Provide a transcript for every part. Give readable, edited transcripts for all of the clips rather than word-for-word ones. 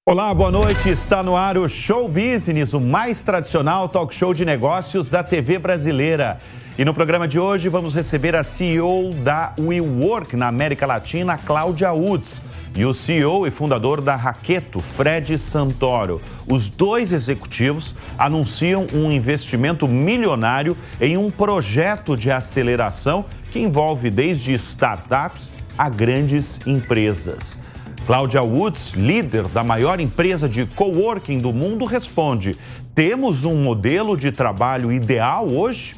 Olá, boa noite. Está no ar o Show Business, o mais tradicional talk show de negócios da TV brasileira. E no programa de hoje vamos receber a CEO da WeWork na América Latina, Cláudia Woods, e o CEO e fundador da Haketo, Fred Santoro. Os dois executivos anunciam um investimento milionário em um projeto de aceleração que envolve desde startups a grandes empresas. Cláudia Woods, líder da maior empresa de coworking do mundo, responde: temos um modelo de trabalho ideal hoje?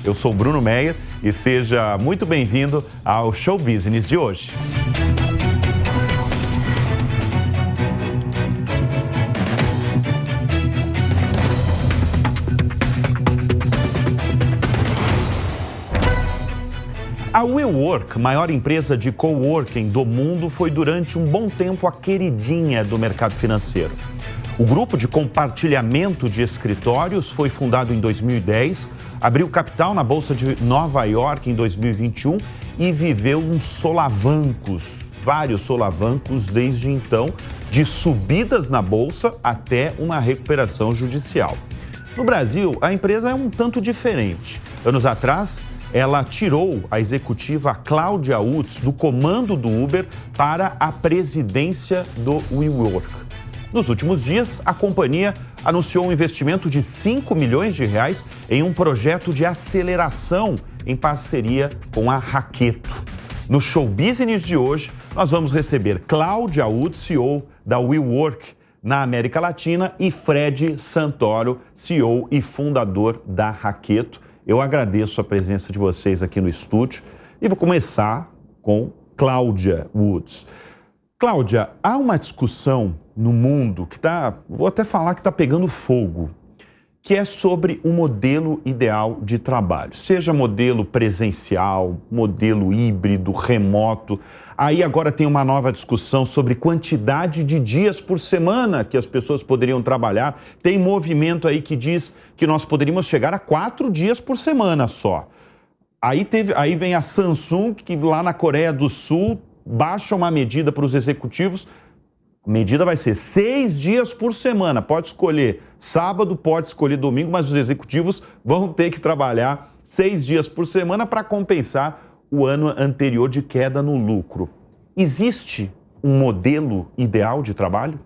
Eu sou Bruno Meyer e seja muito bem-vindo ao Show Business de hoje. A WeWork, maior empresa de coworking do mundo, foi durante um bom tempo a queridinha do mercado financeiro. O grupo de compartilhamento de escritórios foi fundado em 2010, abriu capital na Bolsa de Nova York em 2021 e viveu vários solavancos desde então, de subidas na Bolsa até uma recuperação judicial. No Brasil, a empresa é um tanto diferente. Anos atrás, ela tirou a executiva Cláudia Woods do comando do Uber para a presidência do WeWork. Nos últimos dias, a companhia anunciou um investimento de 5 milhões de reais em um projeto de aceleração em parceria com a Haketo. No Show Business de hoje, nós vamos receber Cláudia Woods, CEO da WeWork na América Latina, e Fred Santoro, CEO e fundador da Haketo. Eu agradeço a presença de vocês aqui no estúdio e vou começar com Cláudia Woods. Cláudia, há uma discussão no mundo que vou até falar que está pegando fogo, que é sobre o modelo ideal de trabalho. Seja modelo presencial, modelo híbrido, remoto. Aí agora tem uma nova discussão sobre quantidade de dias por semana que as pessoas poderiam trabalhar. Tem movimento aí que diz que nós poderíamos chegar a 4 dias por semana só. Aí vem a Samsung, que lá na Coreia do Sul baixa uma medida para os executivos. A medida vai ser 6 dias por semana. Pode escolher sábado, pode escolher domingo, mas os executivos vão ter que trabalhar 6 dias por semana para compensar o ano anterior de queda no lucro. Existe um modelo ideal de trabalho?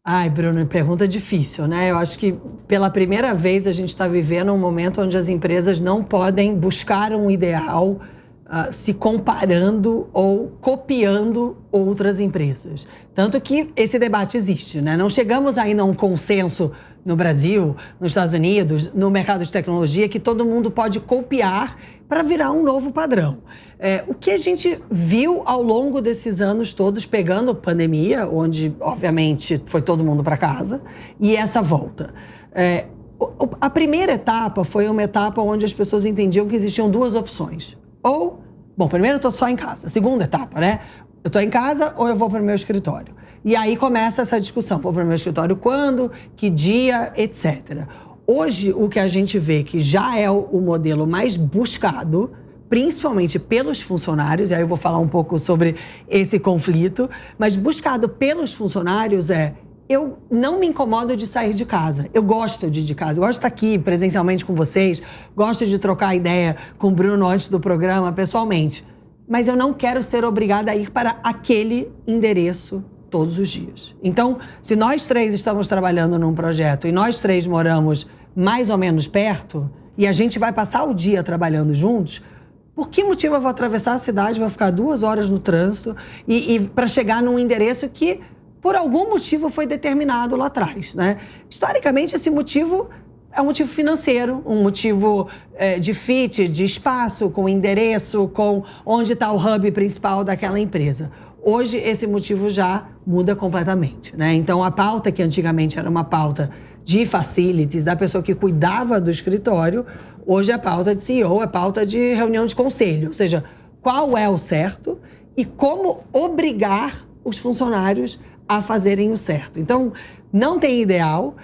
Ai, Bruno, pergunta difícil, né? Eu acho que pela primeira vez a gente está vivendo um momento onde as empresas não podem buscar um ideal se comparando ou copiando outras empresas. Tanto que esse debate existe, né? Não chegamos ainda a um consenso no Brasil, nos Estados Unidos, no mercado de tecnologia, que todo mundo pode copiar para virar um novo padrão. O que a gente viu ao longo desses anos todos, pegando a pandemia, onde, obviamente, foi todo mundo para casa, e essa volta. A primeira etapa foi uma etapa onde as pessoas entendiam que existiam duas opções. Primeiro eu estou só em casa. Segunda etapa, né? Eu estou em casa ou eu vou para o meu escritório? E aí começa essa discussão. Vou para o meu escritório quando? Que dia? Etc. Hoje, o que a gente vê que já é o modelo mais buscado, principalmente pelos funcionários, e aí eu vou falar um pouco sobre esse conflito, mas buscado pelos funcionários eu não me incomodo de sair de casa. Eu gosto de ir de casa. Eu gosto de estar aqui presencialmente com vocês. Gosto de trocar ideia com o Bruno antes do programa, pessoalmente. Mas eu não quero ser obrigada a ir para aquele endereço todos os dias. Então, se nós três estamos trabalhando num projeto e nós três moramos mais ou menos perto e a gente vai passar o dia trabalhando juntos, por que motivo eu vou atravessar a cidade, vou ficar 2 horas no trânsito e para chegar num endereço que por algum motivo foi determinado lá atrás, né? Historicamente, esse motivo é um motivo financeiro, um motivo de fit, de espaço, com endereço, com onde está o hub principal daquela empresa. Hoje, esse motivo já muda completamente, né? Então, a pauta que antigamente era uma pauta de facilities, da pessoa que cuidava do escritório, hoje é pauta de CEO, é pauta de reunião de conselho. Ou seja, qual é o certo e como obrigar os funcionários a fazerem o certo. Então, não tem ideal.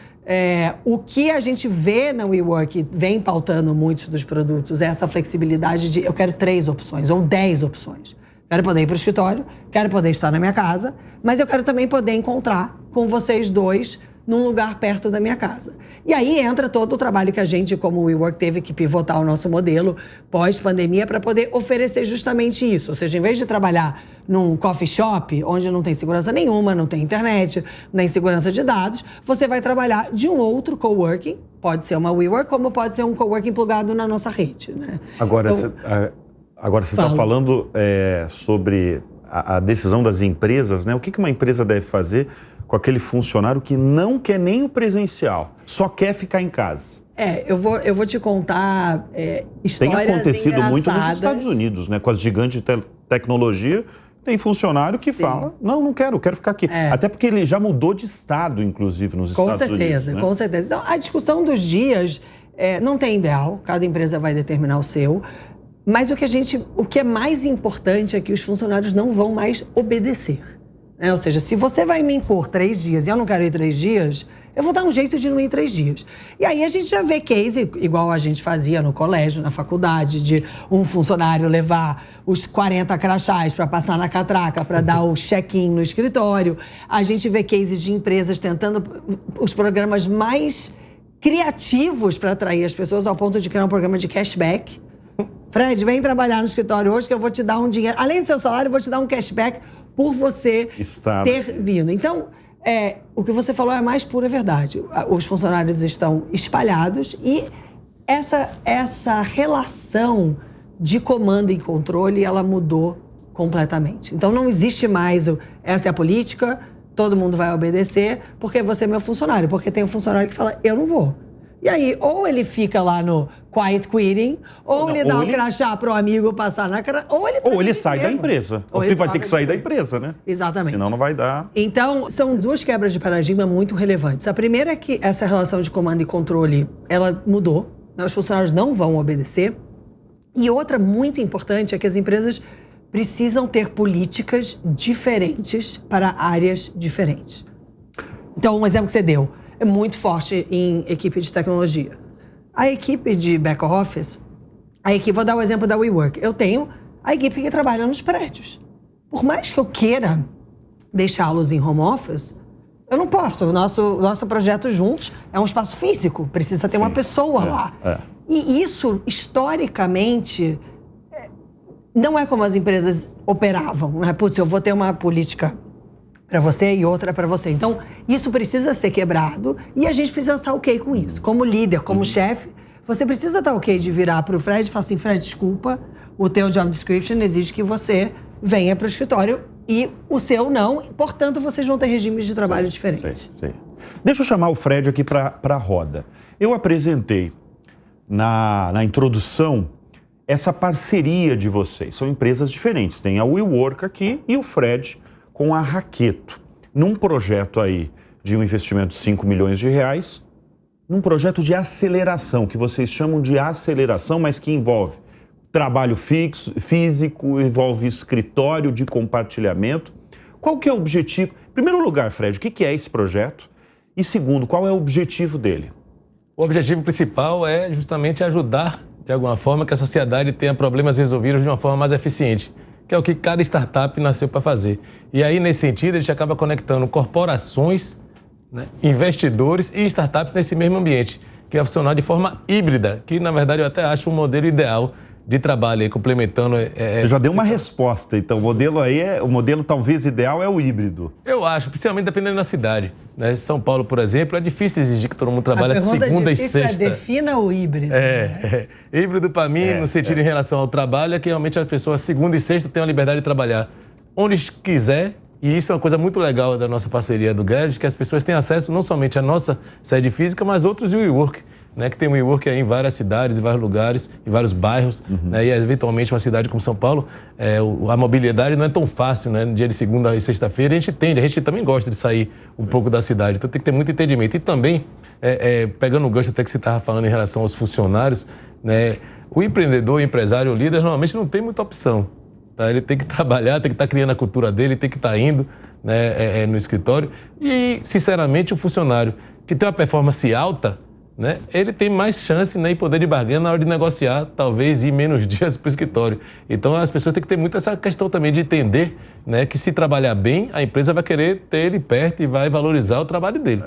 O que a gente vê na WeWork, vem pautando muitos dos produtos, é essa flexibilidade de eu quero 3 opções ou 10 opções. Quero poder ir para o escritório, quero poder estar na minha casa, mas eu quero também poder encontrar com vocês dois num lugar perto da minha casa. E aí entra todo o trabalho que a gente, como WeWork, teve que pivotar o nosso modelo pós-pandemia para poder oferecer justamente isso. Ou seja, em vez de trabalhar num coffee shop, onde não tem segurança nenhuma, não tem internet, nem segurança de dados, você vai trabalhar de um outro coworking, pode ser uma WeWork, como pode ser um coworking plugado na nossa rede, né? Agora você está falando sobre a decisão das empresas, né? O que uma empresa deve fazer com aquele funcionário que não quer nem o presencial, só quer ficar em casa? Eu vou te contar histórias Tem acontecido engraçadas. Muito nos Estados Unidos, né? Com as gigantes de tecnologia, tem funcionário que fala, não quero ficar aqui. Até porque ele já mudou de estado, inclusive, nos Estados Unidos. Né? Com certeza. Então, a discussão dos dias não tem ideal, cada empresa vai determinar o seu, mas o que é mais importante é que os funcionários não vão mais obedecer. Ou seja, se você vai me impor 3 dias e eu não quero ir 3 dias, eu vou dar um jeito de não ir 3 dias. E aí a gente já vê case, igual a gente fazia no colégio, na faculdade, de um funcionário levar os 40 crachás para passar na catraca, para dar o check-in no escritório. A gente vê cases de empresas tentando os programas mais criativos para atrair as pessoas, ao ponto de criar um programa de cashback. Fred, vem trabalhar no escritório hoje que eu vou te dar um dinheiro. Além do seu salário, eu vou te dar um cashback por você ter vindo. Então, o que você falou é a mais pura verdade. Os funcionários estão espalhados e essa relação de comando e controle, ela mudou completamente. Então, não existe mais essa é a política, todo mundo vai obedecer, porque você é meu funcionário. Porque tem um funcionário que fala, eu não vou. E aí, ou ele fica lá no quiet quitting, ou ele dá um crachá pro amigo passar na cara, ou ele sai da empresa. Ou ele vai ter que sair da empresa, né? Exatamente. Senão não vai dar. Então, são 2 quebras de paradigma muito relevantes. A primeira é que essa relação de comando e controle, ela mudou. Os funcionários não vão obedecer. E outra muito importante é que as empresas precisam ter políticas diferentes para áreas diferentes. Então, um exemplo que você deu é muito forte em equipe de tecnologia. A equipe de back-office, vou dar o exemplo da WeWork. Eu tenho a equipe que trabalha nos prédios. Por mais que eu queira deixá-los em home office, eu não posso. O nosso projeto juntos é um espaço físico, precisa ter uma pessoa lá. E isso, historicamente, não é como as empresas operavam. Né? Putz, eu vou ter uma política para você e outra para você. Então, isso precisa ser quebrado e a gente precisa estar ok com isso. Como líder, como chefe, você precisa estar ok de virar para o Fred e falar assim, Fred, desculpa, o teu job description exige que você venha para o escritório e o seu não, portanto, vocês vão ter regimes de trabalho diferentes. Sim. Deixa eu chamar o Fred aqui para a roda. Eu apresentei na introdução essa parceria de vocês. São empresas diferentes. Tem a WeWork aqui e o Fred com a Raqueto, num projeto aí de um investimento de 5 milhões de reais, num projeto de aceleração, que vocês chamam de aceleração, mas que envolve trabalho físico, envolve escritório de compartilhamento. Qual que é o objetivo? Em primeiro lugar, Fred, o que é esse projeto? E segundo, qual é o objetivo dele? O objetivo principal é justamente ajudar, de alguma forma, que a sociedade tenha problemas resolvidos de uma forma mais eficiente, que é o que cada startup nasceu para fazer. E aí, nesse sentido, a gente acaba conectando corporações, né, investidores e startups nesse mesmo ambiente, que é funcionar de forma híbrida, que, na verdade, eu até acho um modelo ideal de trabalho, aí, complementando... Você já deu uma resposta, então o modelo talvez ideal é o híbrido. Eu acho, principalmente dependendo da cidade. Né? São Paulo, por exemplo, é difícil exigir que todo mundo trabalhe segunda e sexta. Defina o híbrido. Híbrido para mim, no sentido em relação ao trabalho, é que realmente as pessoas segunda e sexta têm a liberdade de trabalhar onde quiser. E isso é uma coisa muito legal da nossa parceria do Gadget, que as pessoas têm acesso não somente à nossa sede física, mas outros WeWork, né, que tem WeWork aí em várias cidades, em vários lugares, em vários bairros, né, e eventualmente uma cidade como São Paulo, a mobilidade não é tão fácil, né, no dia de segunda e sexta-feira, a gente também gosta de sair um pouco da cidade, então tem que ter muito entendimento. E também, pegando o gancho até que você estava falando em relação aos funcionários, né, o empreendedor, o empresário, o líder, normalmente não tem muita opção. Tá? Ele tem que trabalhar, tem que estar criando a cultura dele, tem que estar indo, né, no escritório. E, sinceramente, o funcionário que tem uma performance alta, né, ele tem mais chance, né, e poder de barganha na hora de negociar, talvez ir menos dias para o escritório. Então, as pessoas têm que ter muito essa questão também de entender, né, que se trabalhar bem, a empresa vai querer ter ele perto e vai valorizar o trabalho dele.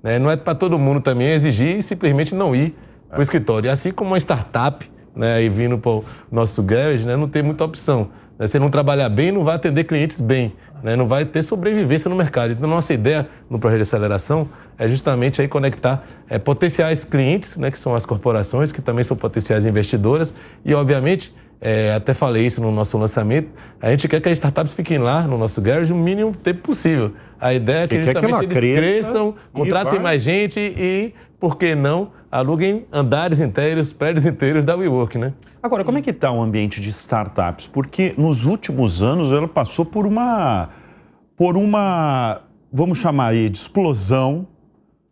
Né? Não é para todo mundo também exigir e simplesmente não ir para o escritório. Assim como uma startup, né, aí vindo para o nosso garage, né, não tem muita opção. Né? Se não trabalhar bem, não vai atender clientes bem, né? Não vai ter sobrevivência no mercado. Então, nossa ideia no projeto de aceleração é justamente aí conectar potenciais clientes, né, que são as corporações, que também são potenciais investidoras, e, obviamente, até falei isso no nosso lançamento, a gente quer que as startups fiquem lá no nosso garage o mínimo tempo possível. A ideia é que justamente eles cresçam, contratem mais gente e, por que não, aluguem andares inteiros, prédios inteiros da WeWork, né? Agora, como é que está o ambiente de startups? Porque nos últimos anos ela passou por uma, vamos chamar aí de explosão,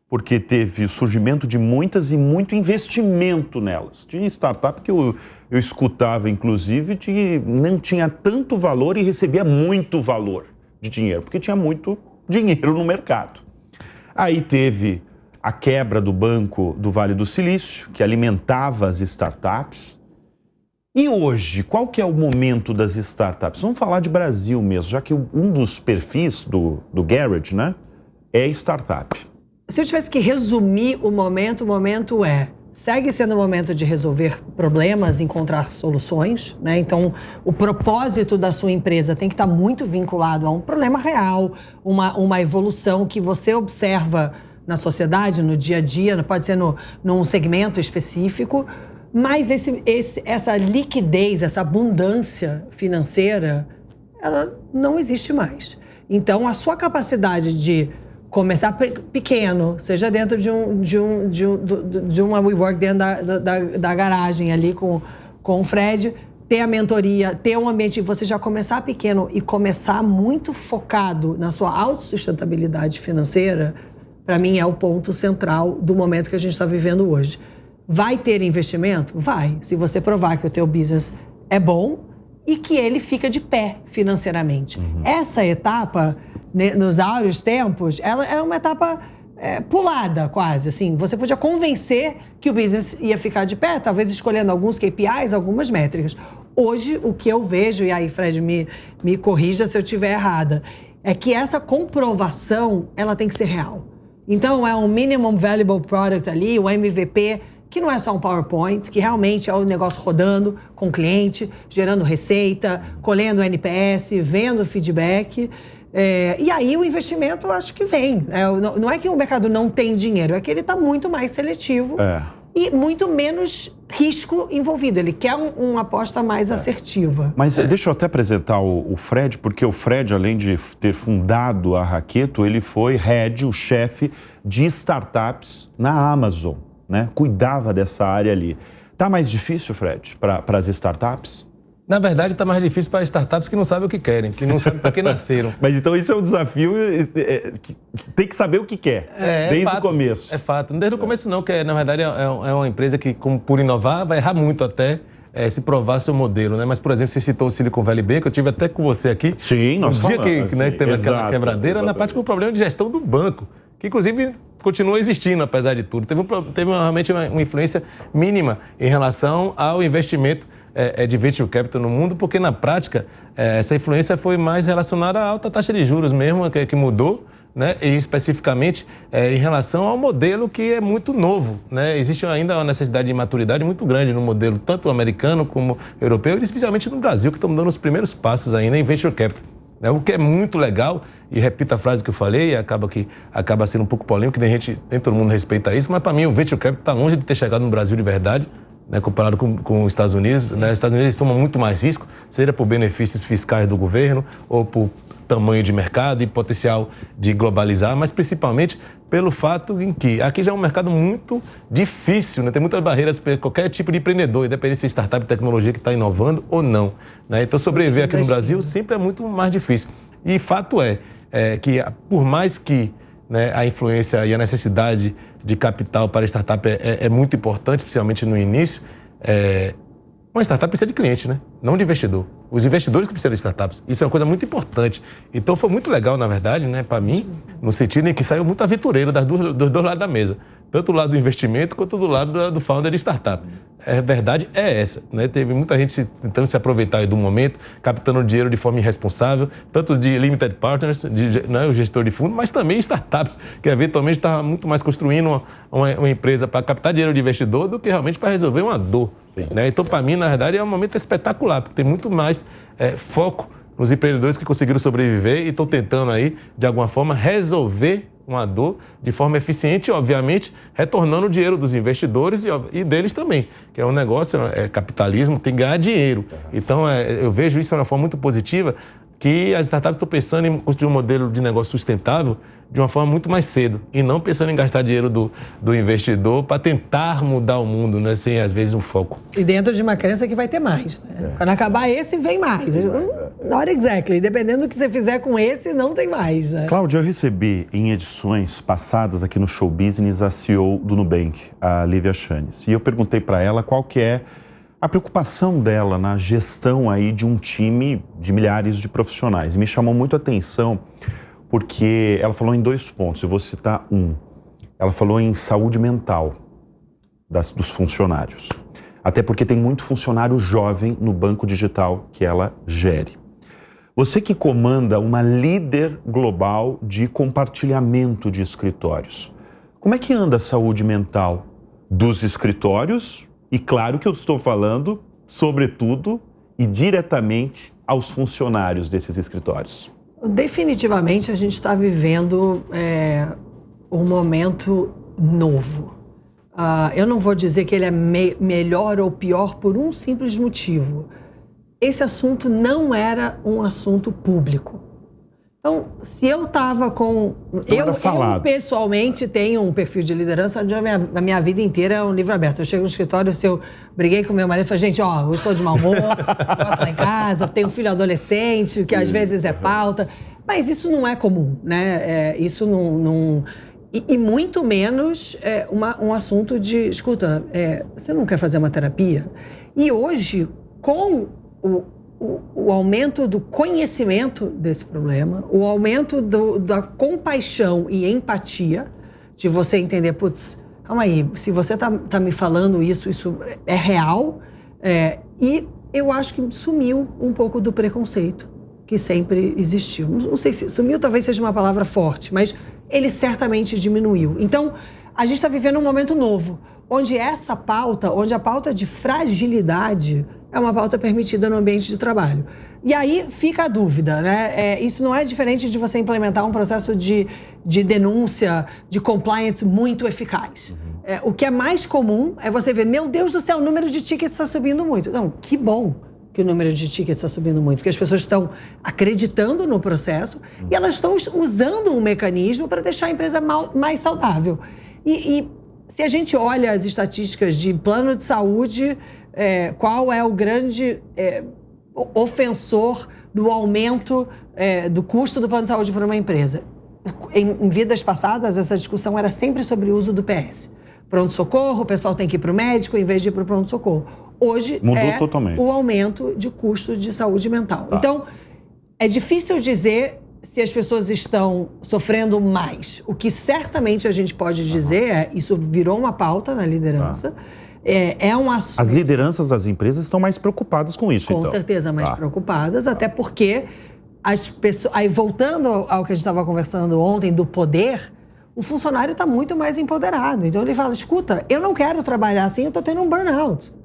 porque teve o surgimento de muitas e muito investimento nelas. Tinha startup que eu escutava, inclusive, que não tinha tanto valor e recebia muito valor de dinheiro, porque tinha muito dinheiro no mercado. Aí teve a quebra do Banco do Vale do Silício, que alimentava as startups. E hoje, qual que é o momento das startups? Vamos falar de Brasil mesmo, já que um dos perfis do Garage, né, é startup. Se eu tivesse que resumir o momento segue sendo o momento de resolver problemas, encontrar soluções, né? Então, o propósito da sua empresa tem que estar muito vinculado a um problema real, uma evolução que você observa na sociedade, no dia a dia, pode ser num segmento específico, mas essa liquidez, essa abundância financeira, ela não existe mais. Então, a sua capacidade de começar pequeno, seja dentro de uma WeWork, dentro da garagem ali com o Fred, ter a mentoria, ter um ambiente, você já começar pequeno e começar muito focado na sua autossustentabilidade financeira, para mim é o ponto central do momento que a gente está vivendo hoje. Vai ter investimento? Vai, se você provar que o teu business é bom e que ele fica de pé financeiramente. Essa etapa, nos áureos tempos, ela é uma etapa pulada quase, assim. Você podia convencer que o business ia ficar de pé, talvez escolhendo alguns KPIs, algumas métricas. Hoje, o que eu vejo, e aí, Fred, me corrija se eu estiver errada, é que essa comprovação, ela tem que ser real. Então, é um Minimum Valuable Product ali, o MVP, que não é só um PowerPoint, que realmente é o negócio rodando com o cliente, gerando receita, colhendo NPS, vendo feedback. E aí o investimento, eu acho que vem. Não é que o mercado não tem dinheiro, é que ele está muito mais seletivo e muito menos risco envolvido. Ele quer uma aposta mais assertiva. Mas deixa eu até apresentar o Fred, porque o Fred, além de ter fundado a Raqueto, ele foi head, o chefe de startups na Amazon, né? Cuidava dessa área ali. Tá mais difícil, Fred, para as startups? Na verdade, está mais difícil para startups que não sabem o que querem, que não sabem para que nasceram. Mas então isso é um desafio, tem que saber o que quer, desde o começo. É fato. Desde o começo não, que na verdade é uma empresa que, por inovar, vai errar muito até se provar seu modelo, né? Mas, por exemplo, você citou o Silicon Valley Bank, eu tive até com você aqui. Sim, nós falamos. No dia que teve aquela quebradeira, na parte com o problema de gestão do banco, que inclusive continua existindo, apesar de tudo. Teve realmente uma influência mínima em relação ao investimento de venture capital no mundo, porque na prática essa influência foi mais relacionada à alta taxa de juros mesmo, que mudou, né? E especificamente em relação ao modelo que é muito novo, né? Existe ainda uma necessidade de maturidade muito grande no modelo, tanto americano como europeu, e especialmente no Brasil, que estamos dando os primeiros passos ainda em venture capital. O que é muito legal, e repito a frase que eu falei, acaba sendo um pouco polêmico, nem todo mundo respeita isso, mas para mim o venture capital está longe de ter chegado no Brasil de verdade, né, comparado com os Estados Unidos. Né? Os Estados Unidos eles tomam muito mais risco, seja por benefícios fiscais do governo ou por tamanho de mercado e potencial de globalizar, mas principalmente pelo fato em que aqui já é um mercado muito difícil, né? Tem muitas barreiras para qualquer tipo de empreendedor, independente se é startup de tecnologia que está inovando ou não. Né? Então, sobreviver aqui no Brasil sempre é muito mais difícil. E fato é que, por mais que, né, a influência e a necessidade de capital para a startup é muito importante, especialmente no início, uma startup precisa de cliente, né? Não de investidor. Os investidores que precisam de startups. Isso é uma coisa muito importante. Então foi muito legal, na verdade, né, para mim, no sentido em que saiu muito aventureiro dos dois lados da mesa. tanto do lado do investimento quanto do lado do founder de startup. A verdade é essa, né? Teve muita gente tentando se aproveitar do momento, captando dinheiro de forma irresponsável, tanto de limited partners, o gestor de fundo, mas também startups, que eventualmente estavam muito mais construindo uma empresa para captar dinheiro de investidor do que realmente para resolver uma dor. Né? Então, para mim, na verdade, é um momento espetacular, porque tem muito mais foco nos empreendedores que conseguiram sobreviver e estão tentando aí, de alguma forma, resolver uma dor de forma eficiente e, obviamente, retornando o dinheiro dos investidores e deles também, que é um negócio, capitalismo, tem que ganhar dinheiro. Então, eu vejo isso de uma forma muito positiva, que as startups estão pensando em construir um modelo de negócio sustentável de uma forma muito mais cedo e não pensando em gastar dinheiro do investidor para tentar mudar o mundo, né, sem, às vezes, um foco. E dentro de uma crença que vai ter mais. Né? Quando acabar esse, vem mais. Not exactly. Dependendo do que você fizer com esse, não tem mais. Né? Cláudia, eu recebi em edições passadas aqui no Show Business a CEO do Nubank, a Lívia Chanes. E eu perguntei para ela qual que é a preocupação dela na gestão aí de um time de milhares de profissionais. Me chamou muito a atenção porque ela falou em 2 pontos, eu vou citar um. Ela falou em saúde mental dos funcionários. Até porque tem muito funcionário jovem no banco digital que ela gere. Você que comanda uma líder global de compartilhamento de escritórios, como é que anda a saúde mental dos escritórios? E claro que eu estou falando, sobretudo e diretamente aos funcionários desses escritórios. Definitivamente a gente está vivendo um momento novo. Eu não vou dizer que ele é melhor ou pior por um simples motivo. Esse assunto não era um assunto público. Então, se eu estava com... Eu pessoalmente tenho um perfil de liderança onde a minha vida inteira é um livro aberto. Eu chego no escritório, se eu briguei com meu marido, eu falo, gente, eu estou de mau humor, posso estar em casa, tenho um filho adolescente, que às vezes é pauta. Mas isso não é comum, né? Isso não... E muito menos um assunto de... Escuta, você não quer fazer uma terapia? E hoje, com o aumento do conhecimento desse problema, o aumento da compaixão e empatia, de você entender, putz, calma aí, se você tá me falando isso é real, e eu acho que sumiu um pouco do preconceito que sempre existiu. Não sei se sumiu, talvez seja uma palavra forte, mas ele certamente diminuiu. Então, a gente está vivendo um momento novo, onde onde a pauta de fragilidade é uma pauta permitida no ambiente de trabalho. E aí fica a dúvida, né? Isso não é diferente de você implementar um processo de denúncia, de compliance muito eficaz. O que é mais comum é você ver, meu Deus do céu, o número de tickets está subindo muito. Não, que bom que o número de tickets está subindo muito, porque as pessoas estão acreditando no processo e elas estão usando um mecanismo para deixar a empresa mais saudável. E se a gente olha as estatísticas de plano de saúde, qual é o grande ofensor do aumento do custo do plano de saúde para uma empresa? Em vidas passadas, essa discussão era sempre sobre o uso do PS. Pronto-socorro, o pessoal tem que ir para o médico em vez de ir para o pronto-socorro. Hoje mudou totalmente. O aumento de custo de saúde mental. Tá. Então, é difícil dizer se as pessoas estão sofrendo mais. O que certamente a gente pode dizer isso virou uma pauta na liderança. Um assunto... As lideranças das empresas estão mais preocupadas com isso, Com certeza mais preocupadas, até porque as pessoas... Aí, voltando ao que a gente estava conversando ontem, do poder, o funcionário está muito mais empoderado. Então, ele fala, escuta, eu não quero trabalhar assim, eu estou tendo um burnout.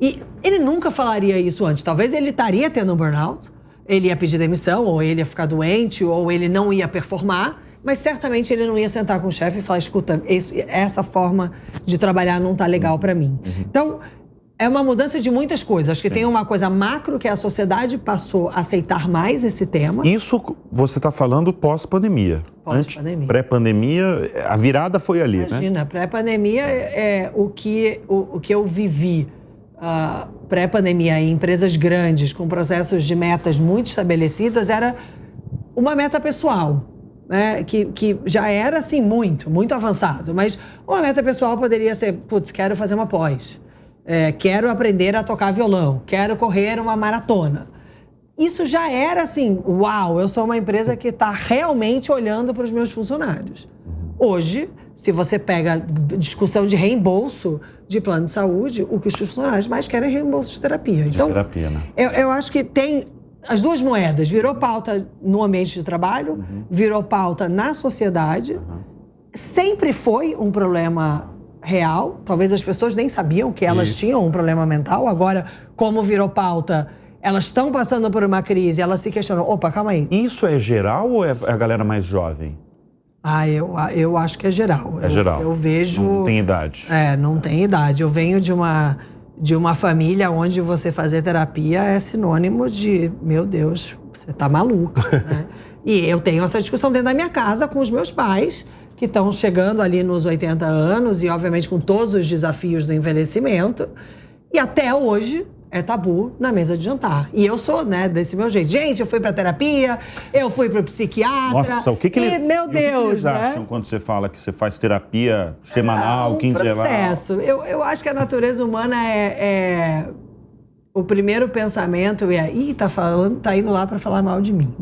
E ele nunca falaria isso antes. Talvez ele estaria tendo um burnout, ele ia pedir demissão, ou ele ia ficar doente, ou ele não ia performar, mas certamente ele não ia sentar com o chefe e falar, escuta, essa forma de trabalhar não está legal para mim. Então, é uma mudança de muitas coisas. Acho que tem uma coisa macro, que a sociedade passou a aceitar mais esse tema. Isso você está falando pós-pandemia. Pós-pandemia. Pré-pandemia, a virada foi ali, Imagina, pré-pandemia o que eu vivi. Pré-pandemia em empresas grandes, com processos de metas muito estabelecidas, era uma meta pessoal, né? Que já era assim muito avançado, mas uma meta pessoal poderia ser, putz, quero fazer uma pós, quero aprender a tocar violão, quero correr uma maratona. Isso já era assim, uau, eu sou uma empresa que está realmente olhando para os meus funcionários. Hoje, se você pega discussão de reembolso de plano de saúde, o que os funcionários mais querem é reembolso de terapia. Então, terapia, né? eu acho que tem as duas moedas. Virou pauta no ambiente de trabalho, virou pauta na sociedade. Sempre foi um problema real. Talvez as pessoas nem sabiam que elas tinham um problema mental. Agora, como virou pauta, elas estão passando por uma crise, elas se questionam, opa, calma aí. Isso é geral ou é a galera mais jovem? Eu acho que é geral. É geral. Eu vejo... Não tem idade. Não tem idade. Eu venho de uma família onde você fazer terapia é sinônimo de, meu Deus, você tá maluco, né? E eu tenho essa discussão dentro da minha casa com os meus pais, que estão chegando ali nos 80 anos e, obviamente, com todos os desafios do envelhecimento. E até hoje é tabu na mesa de jantar. E eu sou, né, desse meu jeito. Gente, eu fui pra terapia, eu fui pro psiquiatra. Nossa, o que eles... Meu Deus, o que eles acham quando você fala que você faz terapia semanal, quinzenal? Processo. Eu acho que a natureza humana o primeiro pensamento é, tá indo lá pra falar mal de mim.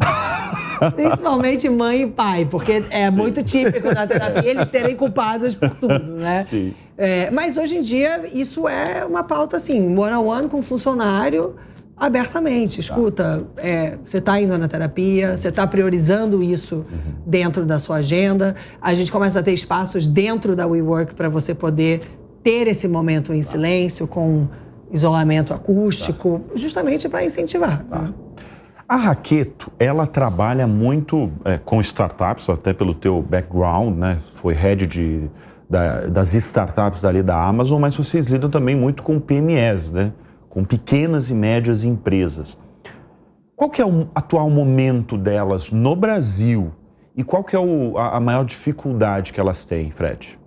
Principalmente mãe e pai, porque é muito típico na terapia eles serem culpados por tudo, né? Sim. Mas hoje em dia isso é uma pauta assim, one-on-one com o funcionário, abertamente. Escuta, você está indo na terapia, você está priorizando isso dentro da sua agenda. A gente começa a ter espaços dentro da WeWork para você poder ter esse momento em silêncio, com isolamento acústico, justamente para incentivar. Né? A Raqueto, ela trabalha muito com startups, até pelo teu background, né? Foi head das startups ali da Amazon, mas vocês lidam também muito com PMEs, né? Com pequenas e médias empresas. Qual que é o atual momento delas no Brasil? E qual que é a maior dificuldade que elas têm, Fred?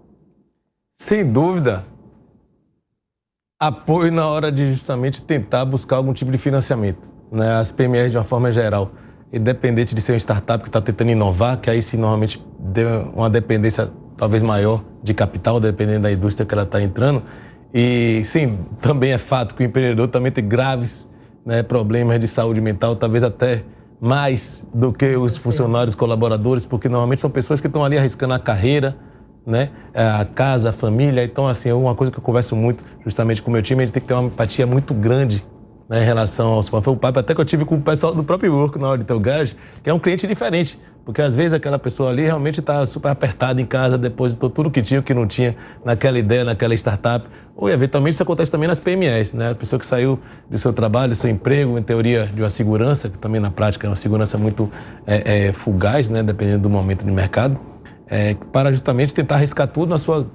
Sem dúvida, apoio na hora de justamente tentar buscar algum tipo de financiamento. Né? As PMEs, de uma forma geral, independente de ser uma startup que está tentando inovar, que aí sim normalmente deu uma dependência talvez maior de capital, dependendo da indústria que ela está entrando. E sim, também é fato que o empreendedor também tem graves, né, problemas de saúde mental, talvez até mais do que os funcionários, colaboradores, porque normalmente são pessoas que estão ali arriscando a carreira, né, a casa, a família. Então, assim, é uma coisa que eu converso muito justamente com o meu time, a gente tem que ter uma empatia muito grande, né, em relação aos fãs. Foi um papo até que eu tive com o pessoal do próprio Work na hora de ter o Garage, que é um cliente diferente, porque às vezes aquela pessoa ali realmente está super apertada em casa, depositou tudo que tinha, o que não tinha naquela ideia, naquela startup. Ou eventualmente isso acontece também nas PMEs, né? A pessoa que saiu do seu trabalho, do seu emprego, em teoria de uma segurança, que também na prática é uma segurança muito fugaz, né, dependendo do momento de mercado, para justamente tentar arriscar tudo na sua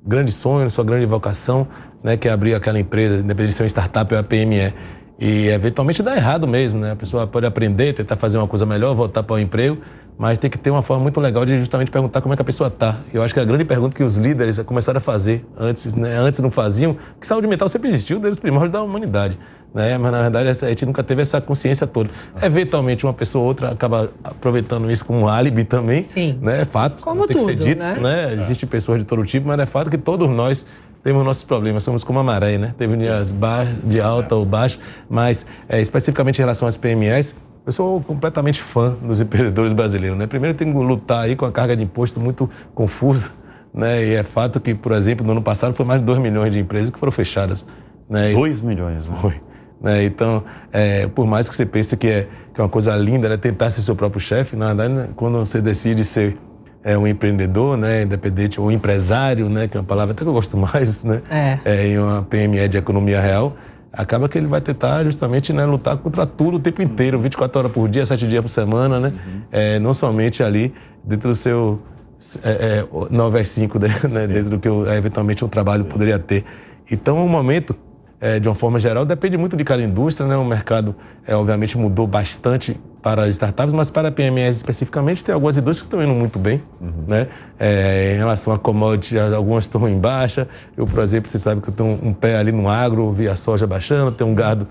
grande sonho, na sua grande vocação, né, que é abrir aquela empresa, independente de ser uma startup ou uma PME. E eventualmente dá errado mesmo, né? A pessoa pode aprender, tentar fazer uma coisa melhor, voltar para o emprego, mas tem que ter uma forma muito legal de justamente perguntar como é que a pessoa está. Eu acho que a grande pergunta que os líderes começaram a fazer antes, né? Antes não faziam, que saúde mental sempre existiu desde os primórdios da humanidade, né? Mas na verdade a gente nunca teve essa consciência toda. Eventualmente uma pessoa ou outra acaba aproveitando isso como um álibi também. Sim. Né? É fato, como tem tudo, que ser dito, né? Existem pessoas de todo tipo, mas é fato que todos nós temos nossos problemas, somos como a maré, né? Teve dias de alta ou baixa, mas especificamente em relação às PMEs, eu sou completamente fã dos empreendedores brasileiros, né? Primeiro eu tenho que lutar aí com a carga de imposto muito confusa, né? E é fato que, por exemplo, no ano passado foi mais de 2 milhões de empresas que foram fechadas, né? 2 milhões, né? Foi. Né? Então, por mais que você pense que é uma coisa linda, né? Tentar ser seu próprio chefe, na verdade, né? Quando você decide ser um empreendedor, né, independente, ou empresário, né, que é uma palavra até que eu gosto mais, né, em uma PME de economia real, acaba que ele vai tentar justamente, né, lutar contra tudo o tempo inteiro, 24 horas por dia, 7 dias por semana, né, não somente ali dentro do seu 9 às 5, né, dentro do que eventualmente o trabalho poderia ter. Então, o momento, de uma forma geral, depende muito de cada indústria, né, o mercado, obviamente, mudou bastante para as startups, mas para PMEs especificamente, tem algumas indústrias que estão indo muito bem, né? Em relação a commodities, algumas estão em baixa. Eu, por exemplo, você sabe que eu tenho um pé ali no agro, vi a soja baixando, tem um gado,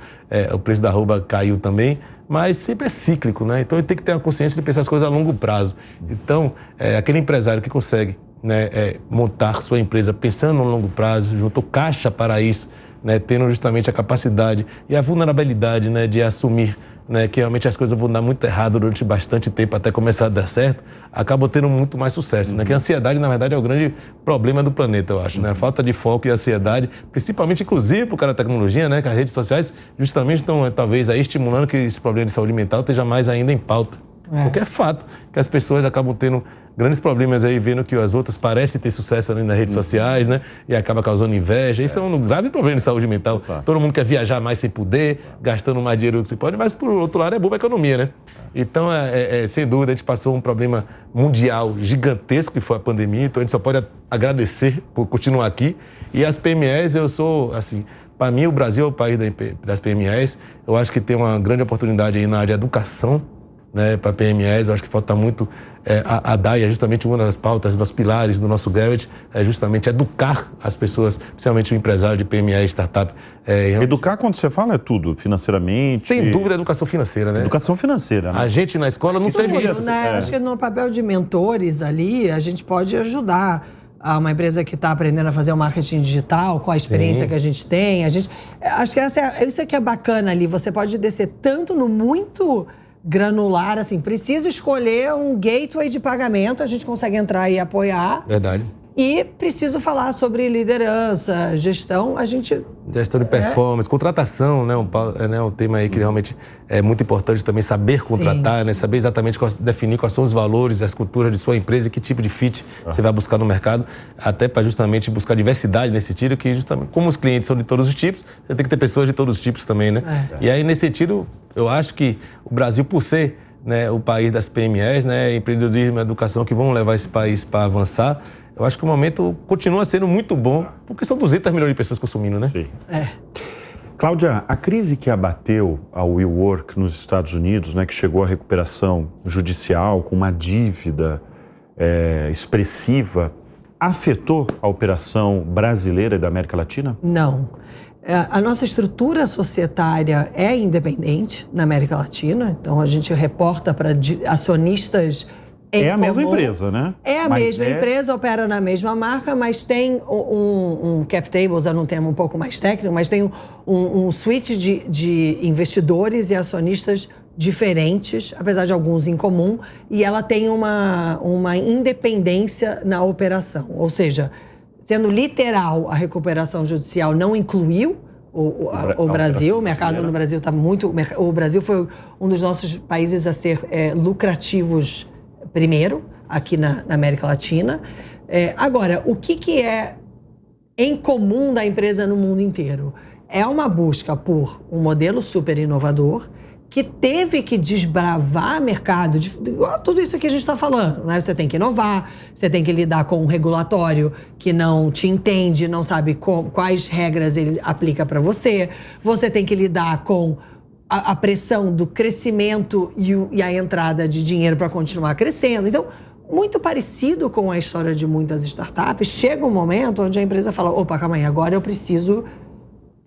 o preço da arroba caiu também, mas sempre é cíclico, né? Então, ele tem que ter a consciência de pensar as coisas a longo prazo. Então, aquele empresário que consegue, né, montar sua empresa pensando no longo prazo, juntou caixa para isso, né, tendo justamente a capacidade e a vulnerabilidade, né, de assumir né, que realmente as coisas vão dar muito errado durante bastante tempo até começar a dar certo, acabam tendo muito mais sucesso, né? Que a ansiedade, na verdade, é o grande problema do planeta, eu acho, né? A falta de foco e ansiedade, principalmente, inclusive, por causa da tecnologia, né? Que as redes sociais justamente estão, talvez, aí estimulando que esse problema de saúde mental esteja mais ainda em pauta. Porque é fato que as pessoas acabam tendo grandes problemas aí, vendo que as outras parecem ter sucesso ali nas redes sociais, né? E acaba causando inveja. Isso é um grave problema de saúde mental. Todo mundo quer viajar mais sem poder, gastando mais dinheiro do que se pode, mas, por outro lado, é bom para a economia, né? Então, sem dúvida, a gente passou um problema mundial gigantesco, que foi a pandemia. Então, a gente só pode agradecer por continuar aqui. E as PMEs, eu sou, assim, para mim, o Brasil é o país das PMEs. Eu acho que tem uma grande oportunidade aí na área de educação, né, para PMEs. Eu acho que falta muito a DAI é justamente uma das pautas, dos pilares do nosso Garrett, é justamente educar as pessoas, principalmente o empresário de PME e startup. Educar, quando você fala, é tudo, financeiramente? Sem dúvida, educação financeira, né? Educação financeira, né? A gente na escola não teve isso. Né? Acho que no papel de mentores ali, a gente pode ajudar a uma empresa que está aprendendo a fazer o marketing digital, com a experiência que a gente tem. Acho que isso é que é bacana ali. Você pode descer tanto no muito granular, assim, preciso escolher um gateway de pagamento, a gente consegue entrar e apoiar. Verdade. E preciso falar sobre liderança, gestão, Gestão de performance, contratação, né? Um tema aí que realmente é muito importante também, saber contratar, né? Saber exatamente, definir quais são os valores, as culturas de sua empresa e que tipo de fit você vai buscar no mercado, até para justamente buscar diversidade nesse sentido, que justamente, como os clientes são de todos os tipos, você tem que ter pessoas de todos os tipos também, né? E aí, nesse sentido, eu acho que o Brasil, por ser, né, o país das PMEs, né, empreendedorismo e educação que vão levar esse país para avançar, eu acho que o momento continua sendo muito bom, porque são 200 milhões de pessoas consumindo, né? Sim. Cláudia, a crise que abateu a WeWork nos Estados Unidos, né, que chegou à recuperação judicial com uma dívida expressiva, afetou a operação brasileira e da América Latina? Não. A nossa estrutura societária é independente na América Latina, então a gente reporta para acionistas É a mesma empresa, né? É a mesma empresa, opera na mesma marca, mas tem um cap table, usando um termo um pouco mais técnico, mas tem um suite de investidores e acionistas diferentes, apesar de alguns em comum, e ela tem uma independência na operação. Ou seja, sendo literal, a recuperação judicial não incluiu o Brasil. O mercado no Brasil está muito... O Brasil foi um dos nossos países a ser lucrativos primeiro, aqui na América Latina. Agora, o que é em comum da empresa no mundo inteiro? É uma busca por um modelo super inovador que teve que desbravar mercado, tudo isso que a gente está falando, né? Você tem que inovar, você tem que lidar com um regulatório que não te entende, não sabe quais regras ele aplica para você, você tem que lidar com a pressão do crescimento e a entrada de dinheiro para continuar crescendo. Então, muito parecido com a história de muitas startups, chega um momento onde a empresa fala, opa, calma aí, agora eu preciso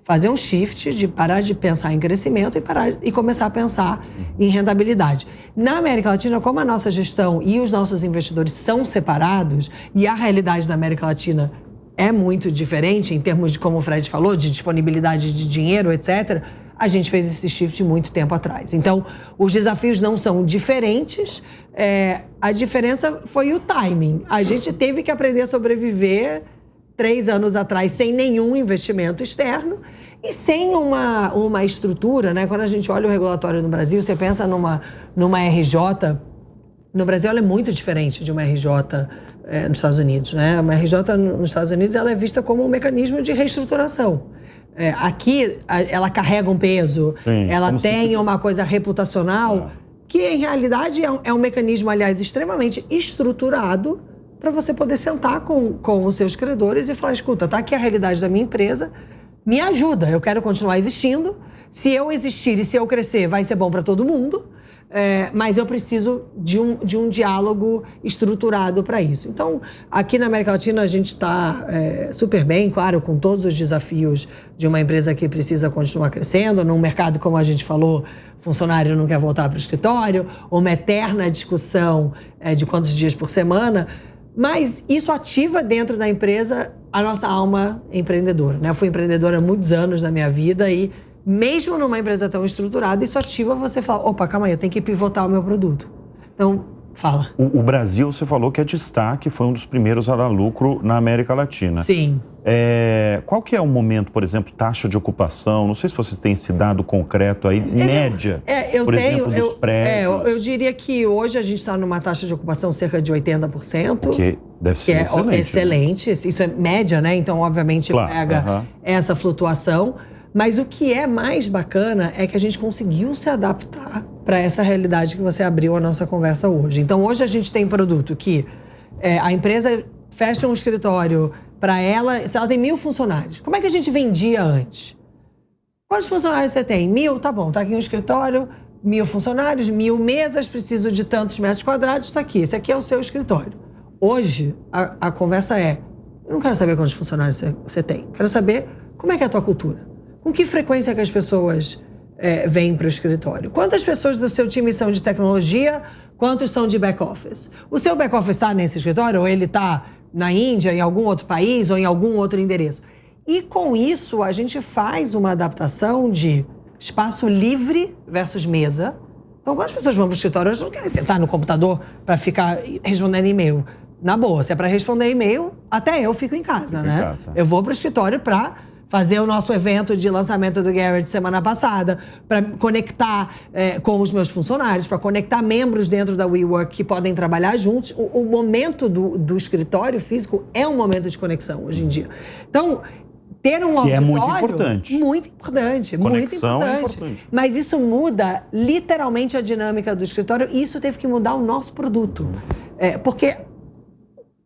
fazer um shift de parar de pensar em crescimento e começar a pensar em rentabilidade. Na América Latina, como a nossa gestão e os nossos investidores são separados e a realidade da América Latina é muito diferente em termos de, como o Fred falou, de disponibilidade de dinheiro, etc., a gente fez esse shift muito tempo atrás. Então, os desafios não são diferentes, a diferença foi o timing. A gente teve que aprender a sobreviver 3 anos atrás sem nenhum investimento externo e sem uma estrutura, né? Quando a gente olha o regulatório no Brasil, você pensa numa RJ, no Brasil ela é muito diferente de uma RJ nos Estados Unidos, né? Uma RJ nos Estados Unidos ela é vista como um mecanismo de reestruturação. Aqui, ela carrega um peso, ela tem uma coisa reputacional, que em realidade é um mecanismo, aliás, extremamente estruturado para você poder sentar com os seus credores e falar, escuta, tá aqui a realidade da minha empresa, me ajuda, eu quero continuar existindo, se eu existir e se eu crescer, vai ser bom para todo mundo, mas eu preciso de um diálogo estruturado para isso. Então, aqui na América Latina a gente está super bem, claro, com todos os desafios de uma empresa que precisa continuar crescendo, num mercado, como a gente falou, funcionário não quer voltar para o escritório, uma eterna discussão de quantos dias por semana, mas isso ativa dentro da empresa a nossa alma empreendedora, né? Eu fui empreendedora há muitos anos na minha vida e mesmo numa empresa tão estruturada, isso ativa você falar, opa, calma aí, eu tenho que pivotar o meu produto. Então, fala. O Brasil, você falou que é destaque, foi um dos primeiros a dar lucro na América Latina. Sim. Qual que é o momento, por exemplo, taxa de ocupação? Não sei se você tem esse dado concreto aí, média, exemplo, dos prédios. Eu diria que hoje a gente está numa taxa de ocupação cerca de 80%. Que deve ser excelente. Né? Isso é média, né? Então, obviamente, pega essa flutuação. Mas o que é mais bacana é que a gente conseguiu se adaptar para essa realidade que você abriu a nossa conversa hoje. Então, hoje a gente tem produto que a empresa fecha um escritório para ela, se ela tem 1.000 funcionários. Como é que a gente vendia antes? Quantos funcionários você tem? 1.000? Tá bom, tá aqui um escritório, 1.000 funcionários, 1.000 mesas, preciso de tantos metros quadrados, tá aqui. Esse aqui é o seu escritório. Hoje, a conversa é, eu não quero saber quantos funcionários você tem, quero saber como é que é a tua cultura. Com que frequência que as pessoas vêm para o escritório? Quantas pessoas do seu time são de tecnologia? Quantos são de back-office? O seu back-office está nesse escritório ou ele está na Índia, em algum outro país ou em algum outro endereço? E com isso, a gente faz uma adaptação de espaço livre versus mesa. Então, quando as pessoas vão para o escritório, elas não querem sentar no computador para ficar respondendo e-mail. Na boa, se é para responder e-mail, até eu fico em casa, né? Eu vou para o escritório para fazer o nosso evento de lançamento do Garrett semana passada, para conectar com os meus funcionários, para conectar membros dentro da WeWork que podem trabalhar juntos. O momento do escritório físico é um momento de conexão hoje em dia. Então, ter um auditório... Que é muito importante. Muito importante. Conexão muito importante. É importante. Mas isso muda literalmente a dinâmica do escritório e isso teve que mudar o nosso produto. Porque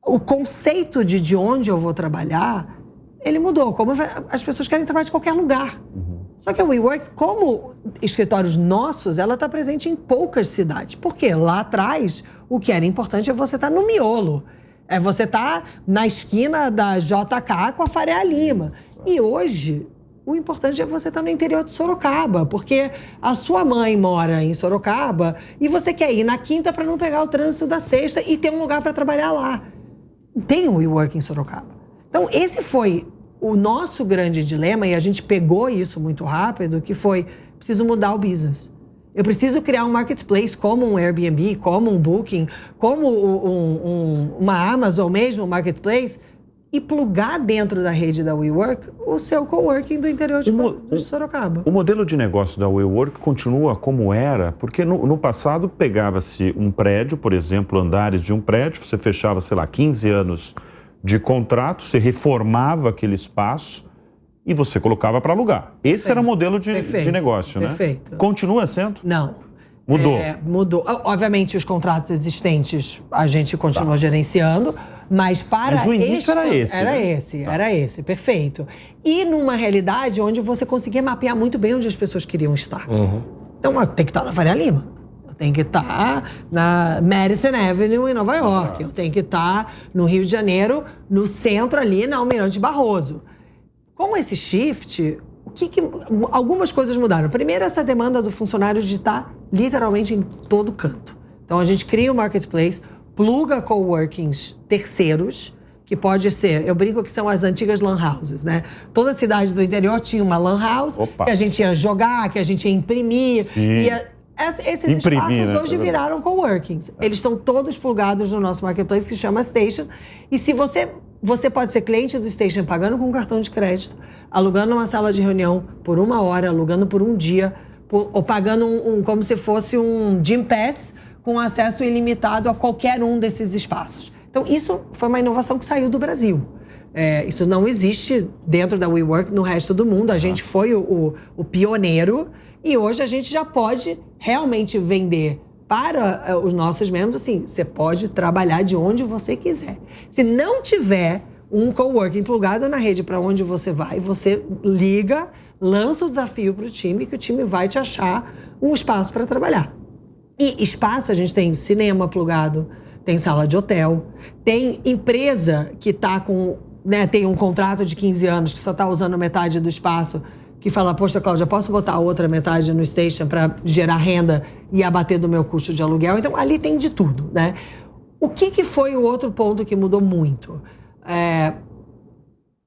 o conceito de onde eu vou trabalhar, ele mudou. Como as pessoas querem trabalhar de qualquer lugar. Só que a WeWork, como escritórios nossos, ela está presente em poucas cidades. Por quê? Lá atrás, o que era importante é você estar no miolo. É você estar na esquina da JK com a Faria Lima. E hoje, o importante é você estar no interior de Sorocaba, porque a sua mãe mora em Sorocaba e você quer ir na quinta para não pegar o trânsito da sexta e ter um lugar para trabalhar lá. Tem o WeWork em Sorocaba. Então, esse foi o nosso grande dilema, e a gente pegou isso muito rápido, que foi, preciso mudar o business. Eu preciso criar um marketplace como um Airbnb, como um Booking, como uma Amazon mesmo, um marketplace, e plugar dentro da rede da WeWork o seu coworking do interior de Sorocaba. O modelo de negócio da WeWork continua como era, porque no passado pegava-se um prédio, por exemplo, andares de um prédio, você fechava, 15 anos de contrato, você reformava aquele espaço e você colocava para alugar. Esse era o modelo de negócio, né? Perfeito. Continua sendo? Não. Mudou? Mudou. Obviamente, os contratos existentes a gente continua gerenciando, mas o início era esse. Era esse, perfeito. E numa realidade onde você conseguia mapear muito bem onde as pessoas queriam estar. Então, tem que estar na Faria Lima. Eu tenho que estar na Madison Avenue, em Nova York. Eu tenho que estar no Rio de Janeiro, no centro ali, na Almirante Barroso. Com esse shift, algumas coisas mudaram. Primeiro, essa demanda do funcionário de estar literalmente em todo canto. Então, a gente cria um marketplace, pluga coworkings terceiros, que pode ser, eu brinco que são as antigas lan houses, né? Toda cidade do interior tinha uma lan house, que a gente ia jogar, que a gente ia imprimir. Esses espaços hoje viraram coworkings. Eles estão todos plugados no nosso marketplace, que se chama Station. E se você pode ser cliente do Station pagando com cartão de crédito, alugando uma sala de reunião por 1 hora, alugando por um dia, ou pagando como se fosse um Gym Pass com acesso ilimitado a qualquer um desses espaços. Então, isso foi uma inovação que saiu do Brasil. Isso não existe dentro da WeWork no resto do mundo. A gente foi o pioneiro e hoje a gente já pode realmente vender para os nossos membros, assim, você pode trabalhar de onde você quiser. Se não tiver um coworking plugado na rede para onde você vai, você liga, lança o desafio para o time, que o time vai te achar um espaço para trabalhar. E espaço, a gente tem cinema plugado, tem sala de hotel, tem empresa que está com, tem um contrato de 15 anos que só está usando metade do espaço, que fala, poxa, Cláudia, posso botar a outra metade no Station para gerar renda e abater do meu custo de aluguel? Então, ali tem de tudo, né? O que foi o outro ponto que mudou muito?